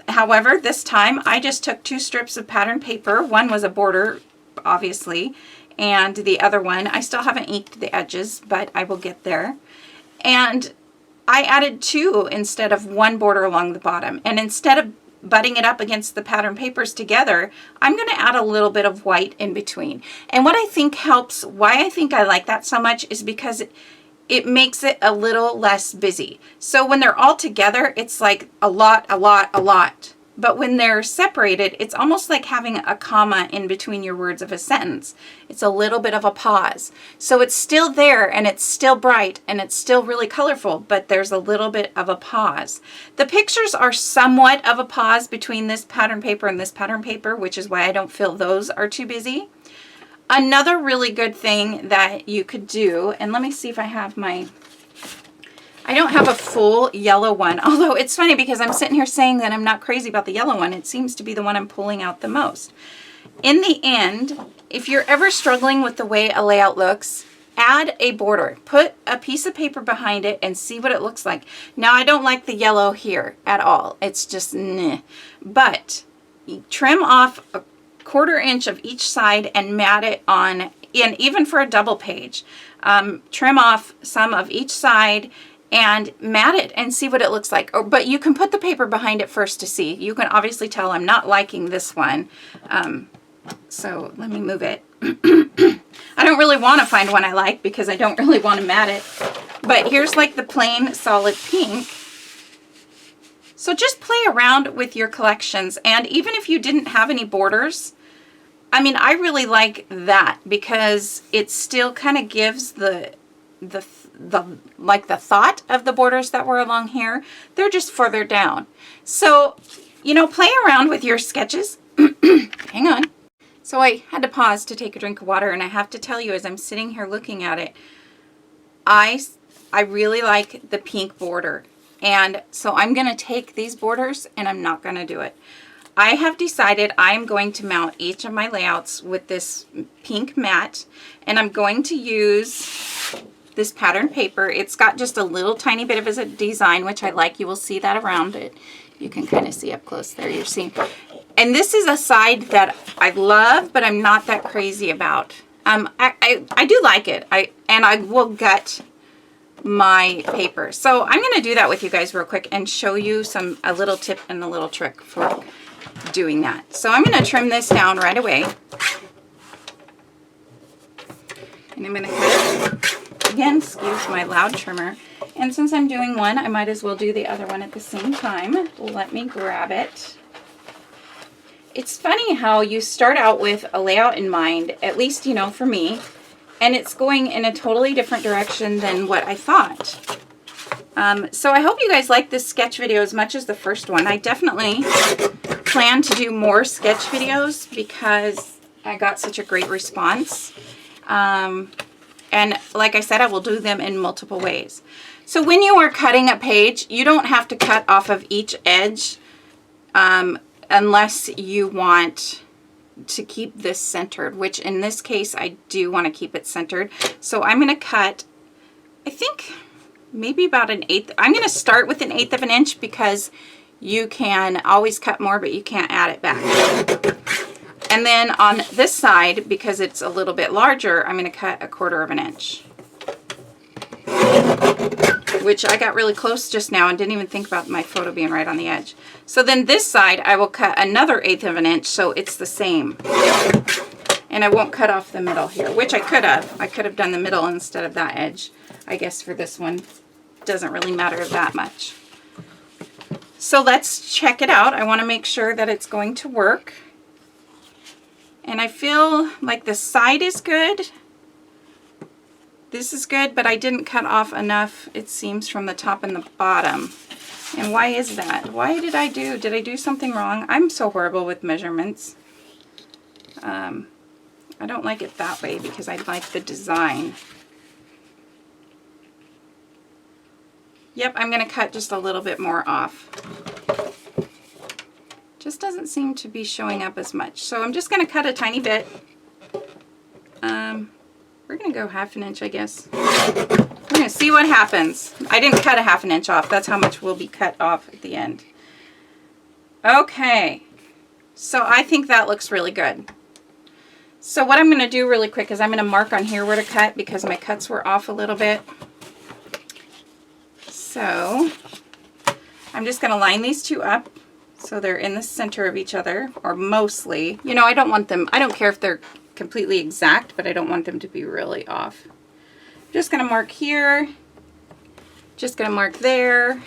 However, this time I just took 2 strips of pattern paper. One was a border, obviously, and the other one, I still haven't inked the edges, but I will get there. And I added 2 instead of 1 border along the bottom. And instead of butting it up against the pattern papers together, I'm going to add a little bit of white in between. And what I think helps, why I think I like that so much, is because it makes it a little less busy. So when they're all together, it's like a lot. But when they're separated, it's almost like having a comma in between your words of a sentence. It's a little bit of a pause. So it's still there and it's still bright and it's still really colorful, but there's a little bit of a pause. The pictures are somewhat of a pause between this pattern paper and this pattern paper, which is why I don't feel those are too busy. Another really good thing that you could do, and let me see if I have I don't have a full yellow one, although it's funny because I'm sitting here saying that I'm not crazy about the yellow one. It seems to be the one I'm pulling out the most. In the end, if you're ever struggling with the way a layout looks, add a border. Put a piece of paper behind it and see what it looks like. Now, I don't like the yellow here at all. It's just meh. But trim off a 1/4 inch of each side and mat it on, and even for a double page, trim off some of each side and mat it and see what it looks like. But you can put the paper behind it first to see. You can obviously tell I'm not liking this one. So let me move it. I don't really want to find one I like because I don't really want to mat it. But here's like the plain solid pink. So just play around with your collections. And even if you didn't have any borders, I mean, I really like that because it still kind of gives the the thought of the borders that were along here. They're just further down. So, you know, play around with your sketches. Hang on. So I had to pause to take a drink of water, and I have to tell you, as I'm sitting here looking at it, I really like the pink border. And so I'm going to take these borders and I'm not going to do it. I have decided I'm going to mount each of my layouts with this pink mat, and I'm going to use this pattern paper. It's got just a little tiny bit of a design, which I like. You will see that around it. You can kind of see up close there. You're seeing. And this is a side that I love, but I'm not that crazy about. I do like it. I will gut my paper. So I'm going to do that with you guys real quick and show you a little tip and a little trick for doing that. So I'm going to trim this down right away. And I'm going to cut it. Again, excuse my loud trimmer. And since I'm doing one, I might as well do the other one at the same time. Let me grab it. It's funny how you start out with a layout in mind, at least, you know, for me, and it's going in a totally different direction than what I thought. So I hope you guys like this sketch video as much as the first one. I definitely plan to do more sketch videos because I got such a great response. And like I said, I will do them in multiple ways. So when you are cutting a page, you don't have to cut off of each edge unless you want to keep this centered, which in this case I do want to keep it centered. So I'm going to cut, I think maybe about 1/8. I'm going to start with 1/8 of an inch because you can always cut more, but you can't add it back. And then on this side, because it's a little bit larger, I'm going to cut 1/4 of an inch. Which I got really close just now and didn't even think about my photo being right on the edge. So then this side, I will cut another 1/8 of an inch, so it's the same. And I won't cut off the middle here, which I could have. I could have done the middle instead of that edge. I guess for this one, doesn't really matter that much. So let's check it out. I want to make sure that it's going to work. And I feel like the side is good. This is good, but I didn't cut off enough, it seems, from the top and the bottom. And why is that? Why did I do something wrong? I'm so horrible with measurements. I don't like it that way because I like the design. Yep, I'm going to cut just a little bit more off. Just doesn't seem to be showing up as much. So I'm just going to cut a tiny bit. We're going to go 1/2 inch, I guess. We're going to see what happens. I didn't cut 1/2 inch off. That's how much will be cut off at the end. Okay. So I think that looks really good. So what I'm going to do really quick is I'm going to mark on here where to cut because my cuts were off a little bit. So I'm just going to line these two up so they're in the center of each other, or mostly. You know, I don't want them, I don't care if they're completely exact, but I don't want them to be really off. I'm just going to mark here, just going to mark there,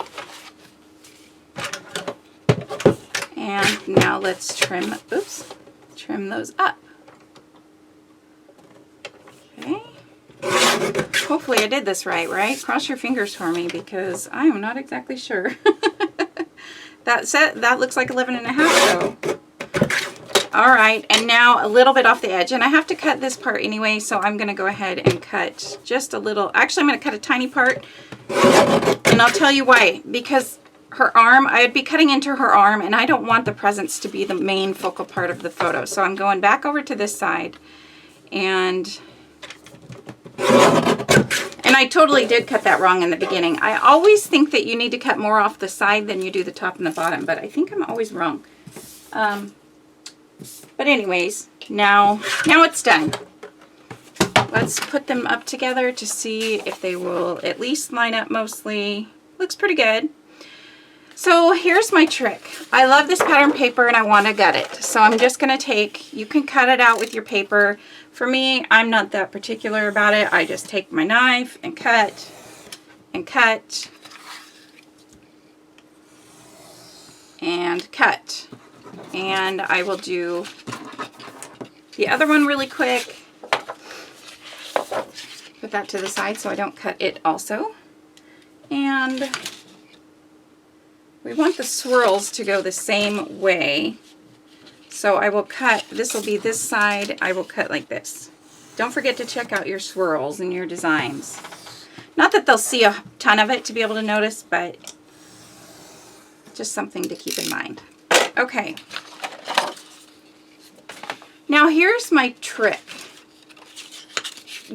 and now let's trim those up. Okay. Hopefully I did this right? Cross your fingers for me because I am not exactly sure. That looks like 11.5 though. All right, and now a little bit off the edge, and I have to cut this part anyway, so I'm going to go ahead and cut just a little. Actually, I'm going to cut a tiny part, and I'll tell you why. Because her arm, I'd be cutting into her arm, and I don't want the presents to be the main focal part of the photo. So I'm going back over to this side, and I totally did cut that wrong in the beginning. I always think that you need to cut more off the side than you do the top and the bottom, but I think I'm always wrong. But anyways, now it's done. Let's put them up together to see if they will at least line up mostly. Looks pretty good. So here's my trick. I love this pattern paper and I want to gut it. So I'm just going to take, you can cut it out with your paper. For me, I'm not that particular about it. I just take my knife and cut and cut and cut. And I will do the other one really quick. Put that to the side so I don't cut it also. And we want the swirls to go the same way. So I will cut, this will be this side, I will cut like this. Don't forget to check out your swirls and your designs. Not that they'll see a ton of it to be able to notice, but just something to keep in mind. Okay. Now here's my trick.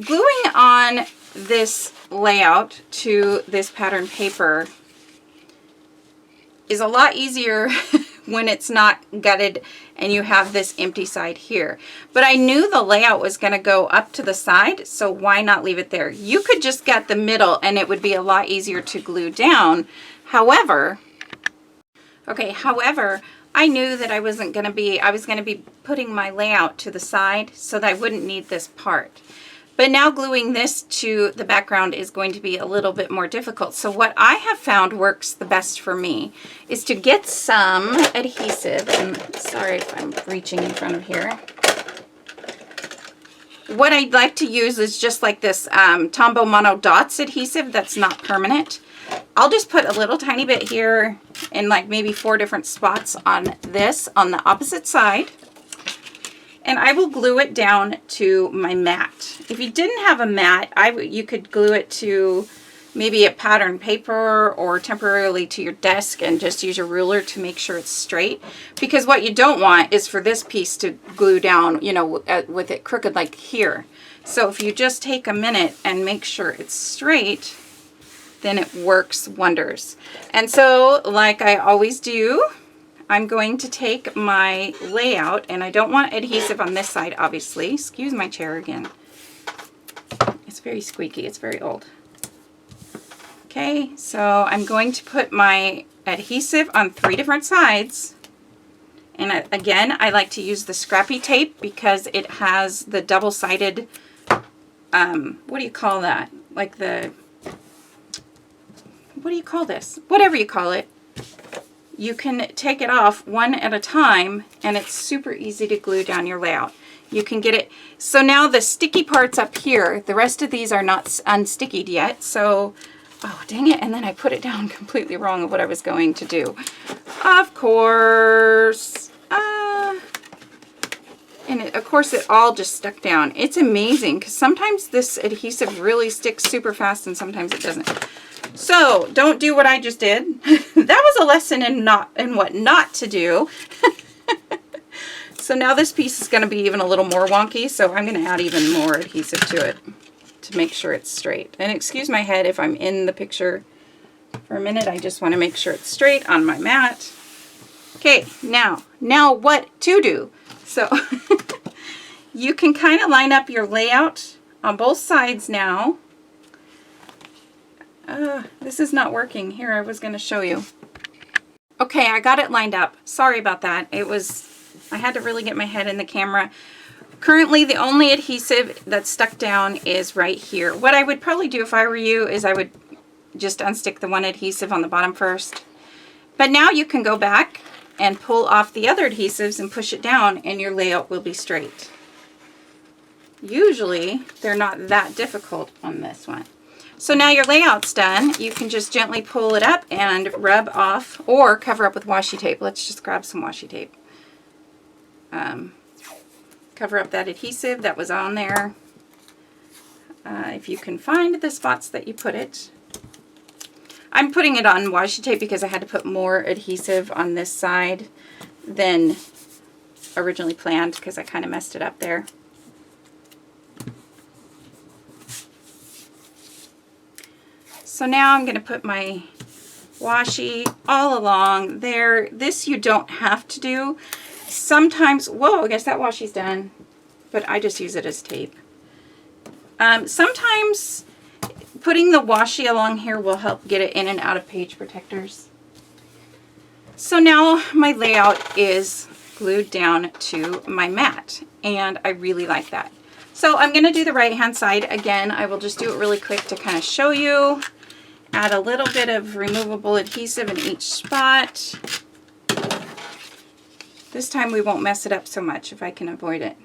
Gluing on this layout to this pattern paper is a lot easier when it's not gutted and you have this empty side here. But I knew the layout was going to go up to the side, so why not leave it there? You could just gut the middle and it would be a lot easier to glue down. However, I knew that I was going to be putting my layout to the side so that I wouldn't need this part. But now gluing this to the background is going to be a little bit more difficult. So what I have found works the best for me is to get some adhesive. And sorry if I'm reaching in front of here. What I'd like to use is just like this Tombow Mono Dots adhesive that's not permanent. I'll just put a little tiny bit here in like maybe 4 different spots on this on the opposite side. And I will glue it down to my mat. If you didn't have a mat, you could glue it to maybe a pattern paper or temporarily to your desk and just use your ruler to make sure it's straight. Because what you don't want is for this piece to glue down, you know, with it crooked like here. So if you just take a minute and make sure it's straight, then it works wonders. And so, like I always do, I'm going to take my layout, and I don't want adhesive on this side, obviously. Excuse my chair again. It's very squeaky. It's very old. Okay, so I'm going to put my adhesive on 3 different sides. And again, I like to use the scrappy tape because it has the double-sided, what do you call that? Like the, what do you call this? Whatever you call it. You can take it off one at a time, and it's super easy to glue down your layout. You can get it. So now the sticky parts up here, the rest of these are not unstickied yet. So, oh, dang it. And then I put it down completely wrong of what I was going to do. Of course. Of course, it all just stuck down. It's amazing because sometimes this adhesive really sticks super fast and sometimes it doesn't. So don't do what I just did. That was a lesson in what not to do. So now this piece is going to be even a little more wonky, so I'm going to add even more adhesive to it to make sure it's straight. And excuse my head if I'm in the picture for a minute. I just want to make sure it's straight on my mat. Okay, now what to do? So you can kind of line up your layout on both sides now. This is not working. Here, I was going to show you. Okay, I got it lined up. Sorry about that. I had to really get my head in the camera. Currently, the only adhesive that's stuck down is right here. What I would probably do if I were you is I would just unstick the one adhesive on the bottom first. But now you can go back and pull off the other adhesives and push it down, and your layout will be straight. Usually, they're not that difficult on this one. So now your layout's done. You can just gently pull it up and rub off or cover up with washi tape. Let's just grab some washi tape. Cover up that adhesive that was on there. If you can find the spots that you put it. I'm putting it on washi tape because I had to put more adhesive on this side than originally planned because I kind of messed it up there. So now I'm going to put my washi all along there. This you don't have to do. Sometimes, whoa, I guess that washi's done, but I just use it as tape. Sometimes putting the washi along here will help get it in and out of page protectors. So now my layout is glued down to my mat, and I really like that. So I'm going to do the right hand side again. I will just do it really quick to kind of show you. Add a little bit of removable adhesive in each spot. This time we won't mess it up so much if I can avoid it.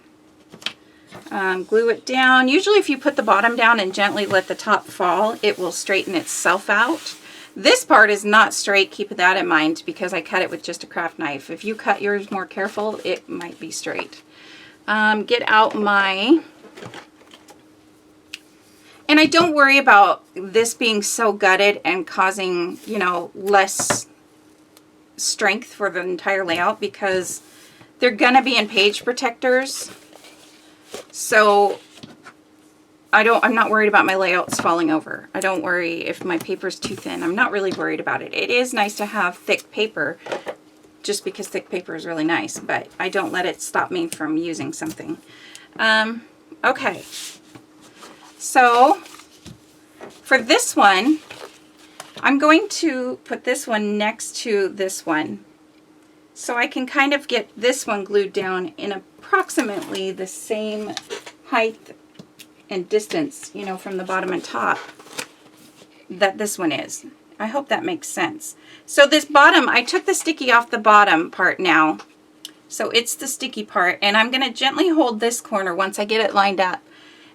Glue it down. Usually if you put the bottom down and gently let the top fall, it will straighten itself out. This part is not straight, keep that in mind, because I cut it with just a craft knife. If you cut yours more careful, it might be straight. Get out my... And I don't worry about this being so gutted and causing, you know, less strength for the entire layout, because they're gonna be in page protectors. So I'm not worried about my layouts falling over. I don't worry if my paper's too thin. I'm not really worried about it. It is nice to have thick paper, just because thick paper is really nice, but I don't let it stop me from using something. Okay. So for this one, I'm going to put this one next to this one, so I can kind of get this one glued down in approximately the same height and distance, you know, from the bottom and top that this one is. I hope that makes sense. So this bottom, I took the sticky off the bottom part now. So it's the sticky part, and I'm going to gently hold this corner once I get it lined up.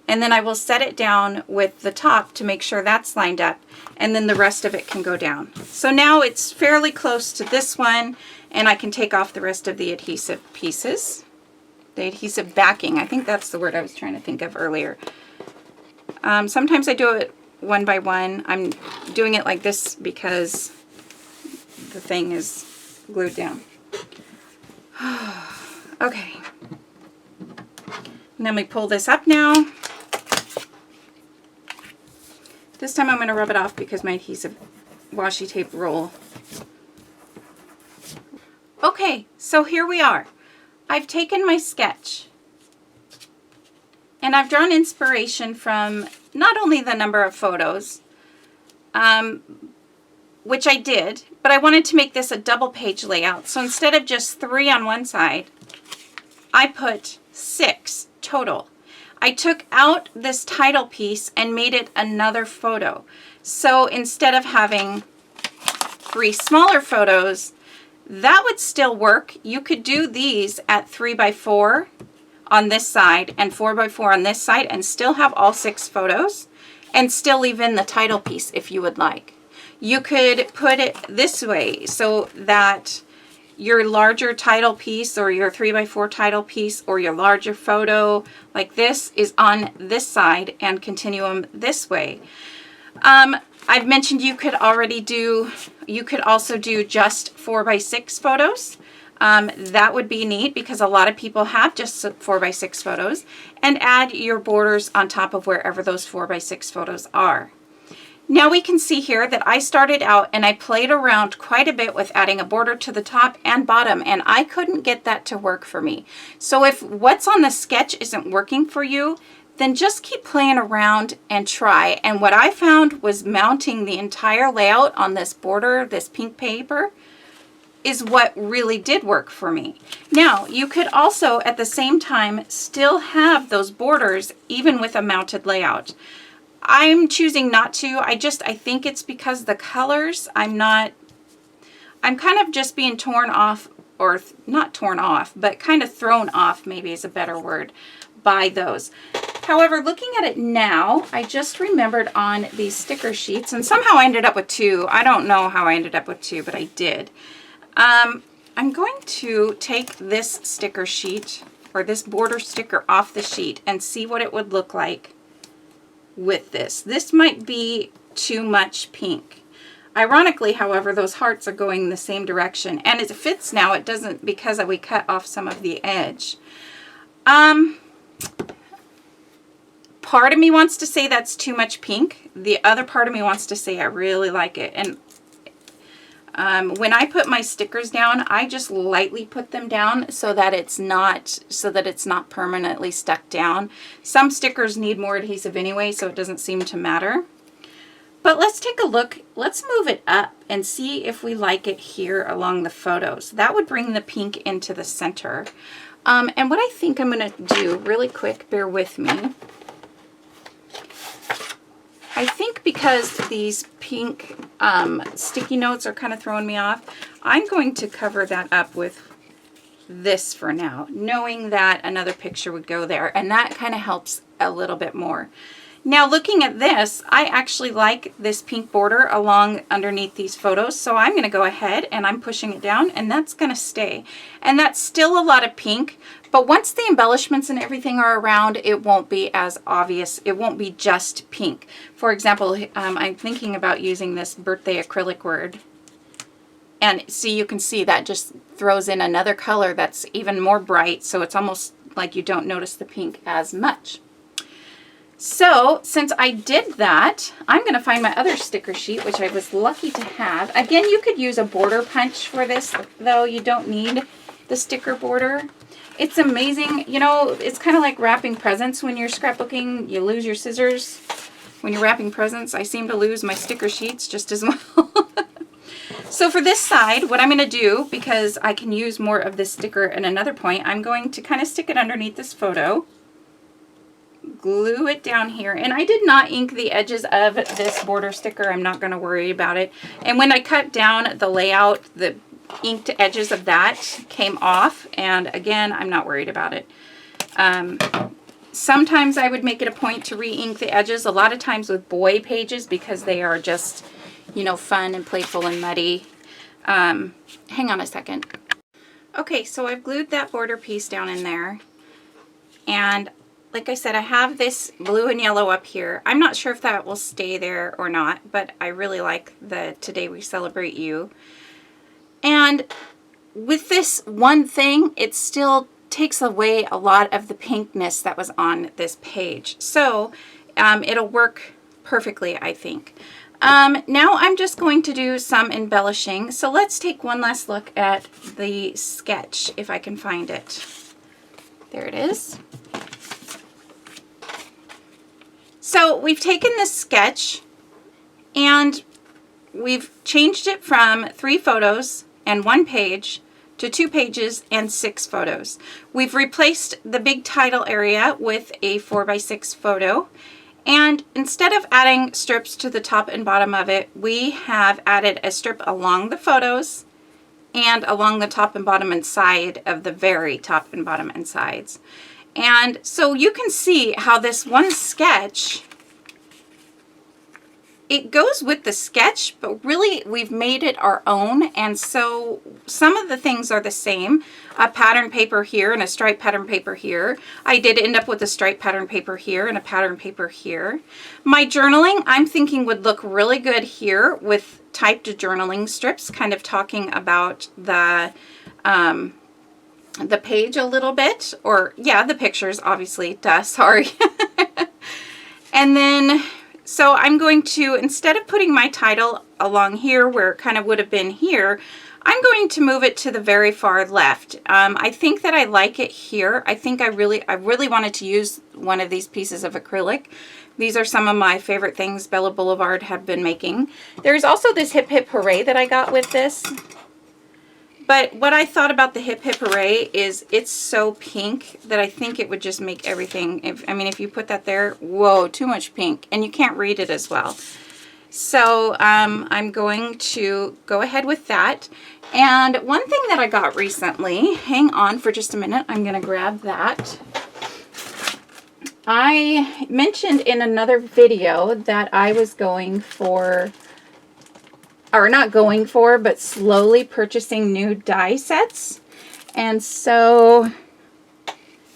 And then I will set it down with the top to make sure that's lined up, and then the rest of it can go down. So now it's fairly close to this one, and I can take off the rest of the adhesive pieces. The adhesive backing, I think that's the word I was trying to think of earlier. Sometimes I do it one by one. I'm doing it like this because the thing is glued down. Okay. And then we pull this up now. This time I'm going to rub it off because my adhesive washi tape roll. Okay, so here we are. I've taken my sketch and I've drawn inspiration from not only the number of photos, which I did, but I wanted to make this a double page layout. So instead of just 3 on one side, I put 6 total. I took out this title piece and made it another photo. So instead of having 3 smaller photos, that would still work. You could do these at 3x4 on this side and 4x4 on this side and still have all 6 photos and still leave in the title piece if you would like. You could put it this way so that your larger title piece or your 3x4 title piece or your larger photo like this is on this side and continue them this way. I've mentioned you could also do just 4x6 photos. That would be neat because a lot of people have just 4x6 photos, and add your borders on top of wherever those 4x6 photos are. Now we can see here that I started out and I played around quite a bit with adding a border to the top and bottom, and I couldn't get that to work for me. So if what's on the sketch isn't working for you, then just keep playing around and try. And what I found was mounting the entire layout on this border, this pink paper, is what really did work for me. Now, you could also at the same time still have those borders even with a mounted layout. I'm choosing not to. I think it's because the colors, I'm kind of just being torn off, or not torn off, but kind of thrown off maybe is a better word, by those. However, looking at it now, I just remembered on these sticker sheets, and somehow I ended up with 2. I don't know how I ended up with 2, but I did. I'm going to take this sticker sheet or this border sticker off the sheet and see what it would look like with this. This might be too much pink. Ironically, however, those hearts are going the same direction, and it fits now. It doesn't because we cut off some of the edge. Part of me wants to say that's too much pink. The other part of me wants to say I really like it. And when I put my stickers down, I just lightly put them down so that it's not permanently stuck down. Some stickers need more adhesive anyway, so it doesn't seem to matter. But let's take a look. Let's move it up and see if we like it here along the photos. That would bring the pink into the center. And what I think I'm going to do really quick, bear with me. I think because these pink sticky notes are kind of throwing me off, I'm going to cover that up with this for now, knowing that another picture would go there, and that kind of helps a little bit more. Now looking at this, I actually like this pink border along underneath these photos, so I'm going to go ahead and I'm pushing it down, and that's going to stay. And that's still a lot of pink, but once the embellishments and everything are around, it won't be as obvious. It won't be just pink. For example, I'm thinking about using this birthday acrylic word. And see, you can see that just throws in another color that's even more bright, so it's almost like you don't notice the pink as much. So since I did that, I'm going to find my other sticker sheet, which I was lucky to have. Again, you could use a border punch for this, though you don't need the sticker border. It's amazing. You know, it's kind of like wrapping presents when you're scrapbooking. You lose your scissors. When you're wrapping presents, I seem to lose my sticker sheets just as well. So for this side, what I'm going to do, because I can use more of this sticker at another point, I'm going to kind of stick it underneath this photo. Glue it down here, and I did not ink the edges of this border sticker. I'm not going to worry about it. And when I cut down the layout, the inked edges of that came off, and again, I'm not worried about it. Sometimes I would make it a point to re-ink the edges, a lot of times with boy pages, because they are just, you know, fun and playful and muddy. Hang on a second. Okay, so I've glued that border piece down in there, and like I said, I have this blue and yellow up here. I'm not sure if that will stay there or not, but I really like the Today We Celebrate You. And with this one thing, it still takes away a lot of the pinkness that was on this page. So it'll work perfectly, I think. Now I'm just going to do some embellishing. So let's take one last look at the sketch, if I can find it. There it is. So we've taken this sketch and we've changed it from 3 photos and 1 page to 2 pages and 6 photos. We've replaced the big title area with a 4x6 photo, and instead of adding strips to the top and bottom of it, we have added a strip along the photos and along the top and bottom and side of the very top and bottom and sides. And so you can see how this one sketch, it goes with the sketch, but really we've made it our own. And so some of the things are the same. A pattern paper here and a stripe pattern paper here. I did end up with a stripe pattern paper here and a pattern paper here. My journaling, I'm thinking would look really good here with typed journaling strips, kind of talking about the page a little bit, or yeah, the pictures, obviously, sorry. And then, so I'm going to, instead of putting my title along here where it kind of would have been here, I'm going to move it to the very far left. I think that I like it here. I think I really wanted to use one of these pieces of acrylic. These are some of my favorite things Bella Boulevard have been making. There's also this Hip Hip Hooray that I got with this. But what I thought about the Hip Hip Hooray is it's so pink that I think it would just make everything, if you put that there, whoa, too much pink. And you can't read it as well. So I'm going to go ahead with that. And one thing that I got recently, hang on for just a minute, I'm going to grab that. I mentioned in another video that I was going for, or not going for, but slowly purchasing new die sets. And so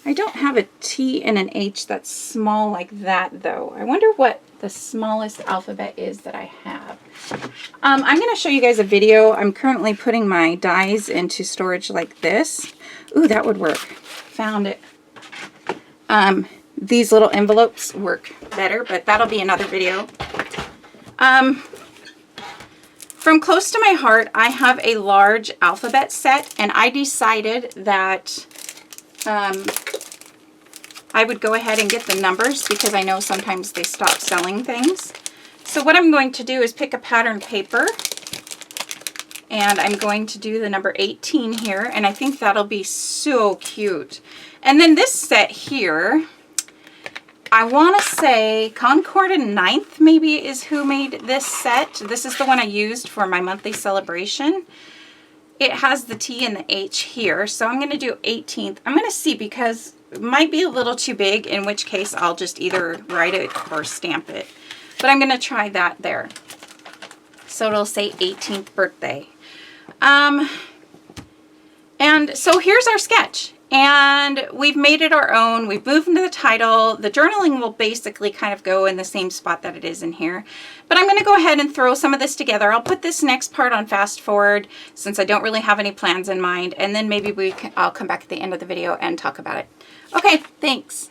I don't have a T and an H that's small like that, though. I wonder what the smallest alphabet is that I have. I'm going to show you guys a video. I'm currently putting my dies into storage like this. Ooh, that would work. Found it. These little envelopes work better, but that'll be another video. From close to my heart, I have a large alphabet set, and I decided that I would go ahead and get the numbers because I know sometimes they stop selling things. So what I'm going to do is pick a pattern paper, and I'm going to do the number 18 here, and I think that'll be so cute. And then this set here, I want to say Concord and Ninth maybe is who made this set. This is the one I used for my monthly celebration. it has the T and the H here. So I'm going to do 18th. I'm going to see because it might be a little too big, in which case I'll just either write it or stamp it. But I'm going to try that there. So it'll say 18th birthday. And so here's our sketch. And we've made it our own. We've moved into the title. The journaling will basically kind of go in the same spot that it is in here. But I'm going to go ahead and throw some of this together. I'll put this next part on fast forward since I don't really have any plans in mind. And then maybe I'll come back at the end of the video and talk about it. Okay, thanks.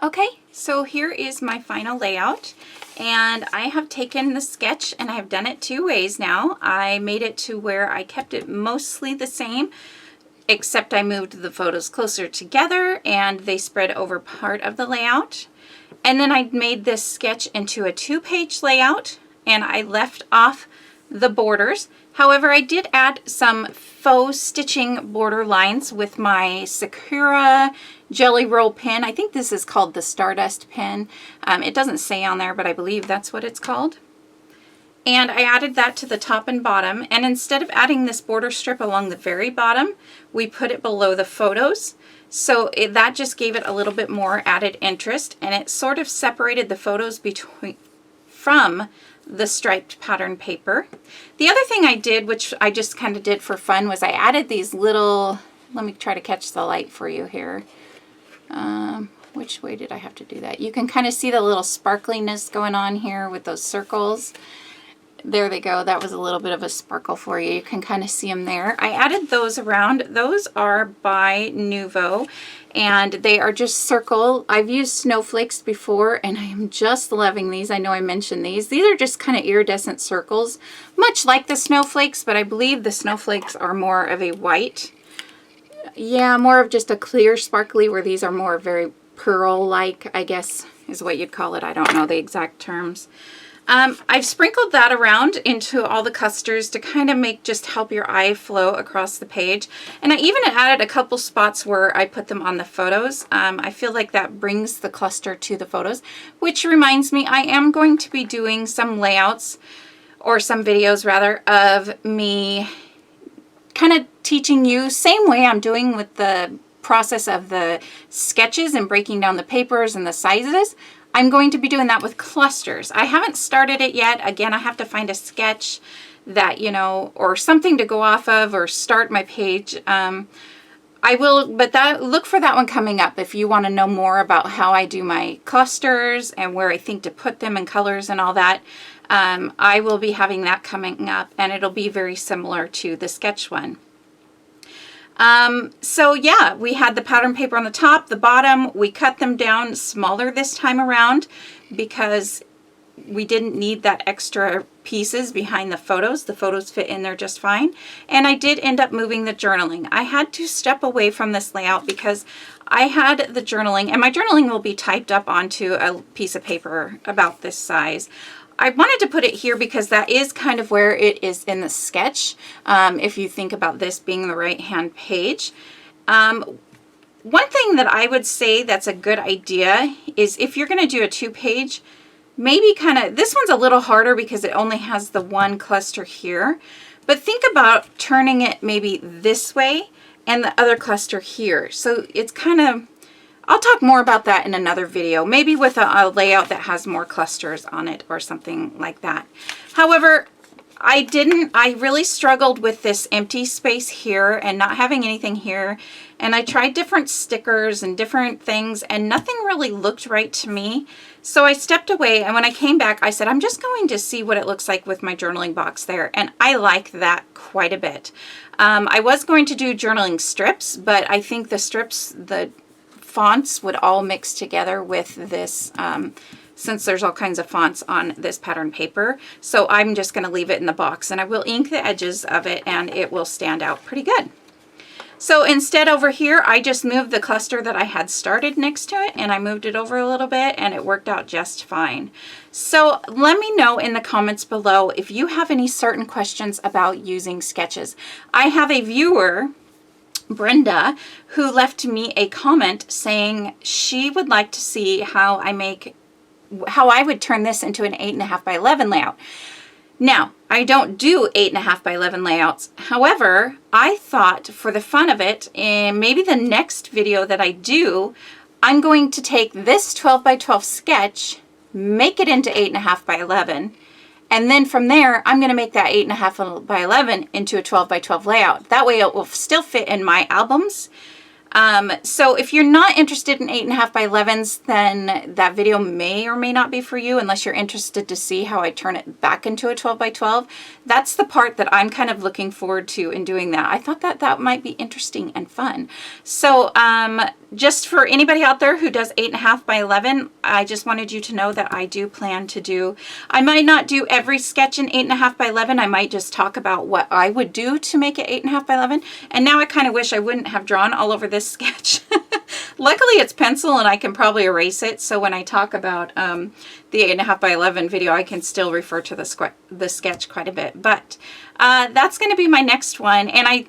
Okay, so here is my final layout. And I have taken the sketch and I have done it 2 ways now. I made it to where I kept it mostly the same, except I moved the photos closer together and they spread over part of the layout. And then I made this sketch into a 2-page layout and I left off the borders. However, I did add some faux stitching border lines with my Sakura Jelly Roll pen. I think this is called the Stardust pen. It doesn't say on there, but I believe that's what it's called. And I added that to the top and bottom. And instead of adding this border strip along the very bottom, we put it below the photos. So that just gave it a little bit more added interest, and it sort of separated the photos from the striped pattern paper. The other thing I did, which I just kind of did for fun, was I added these little, let me try to catch the light for you here. Which way did I have to do that? You can kind of see the little sparkliness going on here with those circles. There they go. That was a little bit of a sparkle for you. You can kind of see them there. I added those around. Those are by Nuvo, and they are just circle. I've used snowflakes before, and I am just loving these. I know I mentioned these. These are just kind of iridescent circles, much like the snowflakes, but I believe the snowflakes are more of a white. Yeah, more of just a clear sparkly, where these are more very pearl-like, I guess is what you'd call it. I don't know the exact terms. I've sprinkled that around into all the clusters to kind of just help your eye flow across the page. And I even added a couple spots where I put them on the photos. I feel like that brings the cluster to the photos, which reminds me, I am going to be doing some layouts, or some videos rather, of me kind of teaching you, same way I'm doing with the process of the sketches and breaking down the papers and the sizes. I'm going to be doing that with clusters. I haven't started it yet. Again, I have to find a sketch that, you know, or something to go off of, or start my page. I will, but look for that one coming up if you want to know more about how I do my clusters and where I think to put them and colors and all that. I will be having that coming up, and it'll be very similar to the sketch one. So yeah, we had the pattern paper on the top, the bottom. We cut them down smaller this time around because we didn't need that extra pieces behind the photos. The photos fit in there just fine. And I did end up moving the journaling. I had to step away from this layout because I had the journaling, and my journaling will be typed up onto a piece of paper about this size. I wanted to put it here because that is kind of where it is in the sketch, if you think about this being the right-hand page. One thing that I would say that's a good idea is if you're going to do a 2-page, maybe kind of, this one's a little harder because it only has the one cluster here, but think about turning it maybe this way and the other cluster here. So it's kind of, I'll talk more about that in another video, maybe with a layout that has more clusters on it or something like that. However, I really struggled with this empty space here and not having anything here. And I tried different stickers and different things, and nothing really looked right to me. So I stepped away, and when I came back, I said, I'm just going to see what it looks like with my journaling box there. And I like that quite a bit. I was going to do journaling strips, but I think the strips, the fonts would all mix together with this, since there's all kinds of fonts on this pattern paper. So I'm just going to leave it in the box, and I will ink the edges of it, and it will stand out pretty good. So instead over here, I just moved the cluster that I had started next to it, and I moved it over a little bit, and it worked out just fine. So let me know in the comments below if you have any certain questions about using sketches. I have a viewer, Brenda, who left me a comment saying she would like to see how I would turn this into an 8.5 by 11 layout. Now, I don't do 8.5 by 11 layouts. However, I thought for the fun of it, and maybe the next video that I do, I'm going to take this 12 by 12 sketch, make it into 8.5 by 11, and then from there, I'm going to make that 8.5 by 11 into a 12 by 12 layout. That way it will still fit in my albums. So if you're not interested in 8.5 by 11s, then that video may or may not be for you unless you're interested to see how I turn it back into a 12 by 12. That's the part that I'm kind of looking forward to in doing that. I thought that that might be interesting and fun. So just for anybody out there who does 8.5 by 11, I just wanted you to know that I do plan to do, I might not do every sketch in 8.5 by 11. I might just talk about what I would do to make it 8.5 by 11. And now I kind of wish I wouldn't have drawn all over this sketch. Luckily it's pencil and I can probably erase it, so when I talk about the 8.5 by 11 video, I can still refer to the sketch quite a bit. But that's going to be my next one. And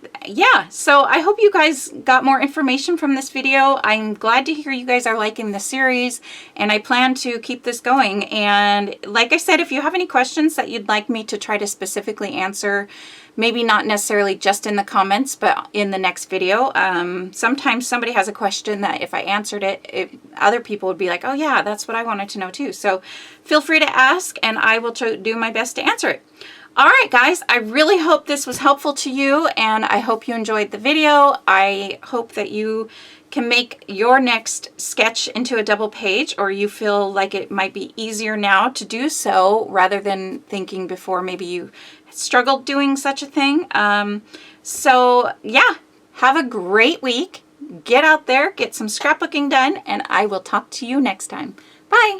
so I hope you guys got more information from this video. I'm glad to hear you guys are liking the series, and I plan to keep this going. And like I said, if you have any questions that you'd like me to try to specifically answer, maybe not necessarily just in the comments, but in the next video. Sometimes somebody has a question that if I answered it, other people would be like, oh yeah, that's what I wanted to know too. So feel free to ask and I will do my best to answer it. All right, guys, I really hope this was helpful to you and I hope you enjoyed the video. I hope that you can make your next sketch into a double page, or you feel like it might be easier now to do so rather than thinking before maybe you struggled doing such a thing. So yeah, have a great week. Get out there, get some scrapbooking done, and I will talk to you next time. Bye.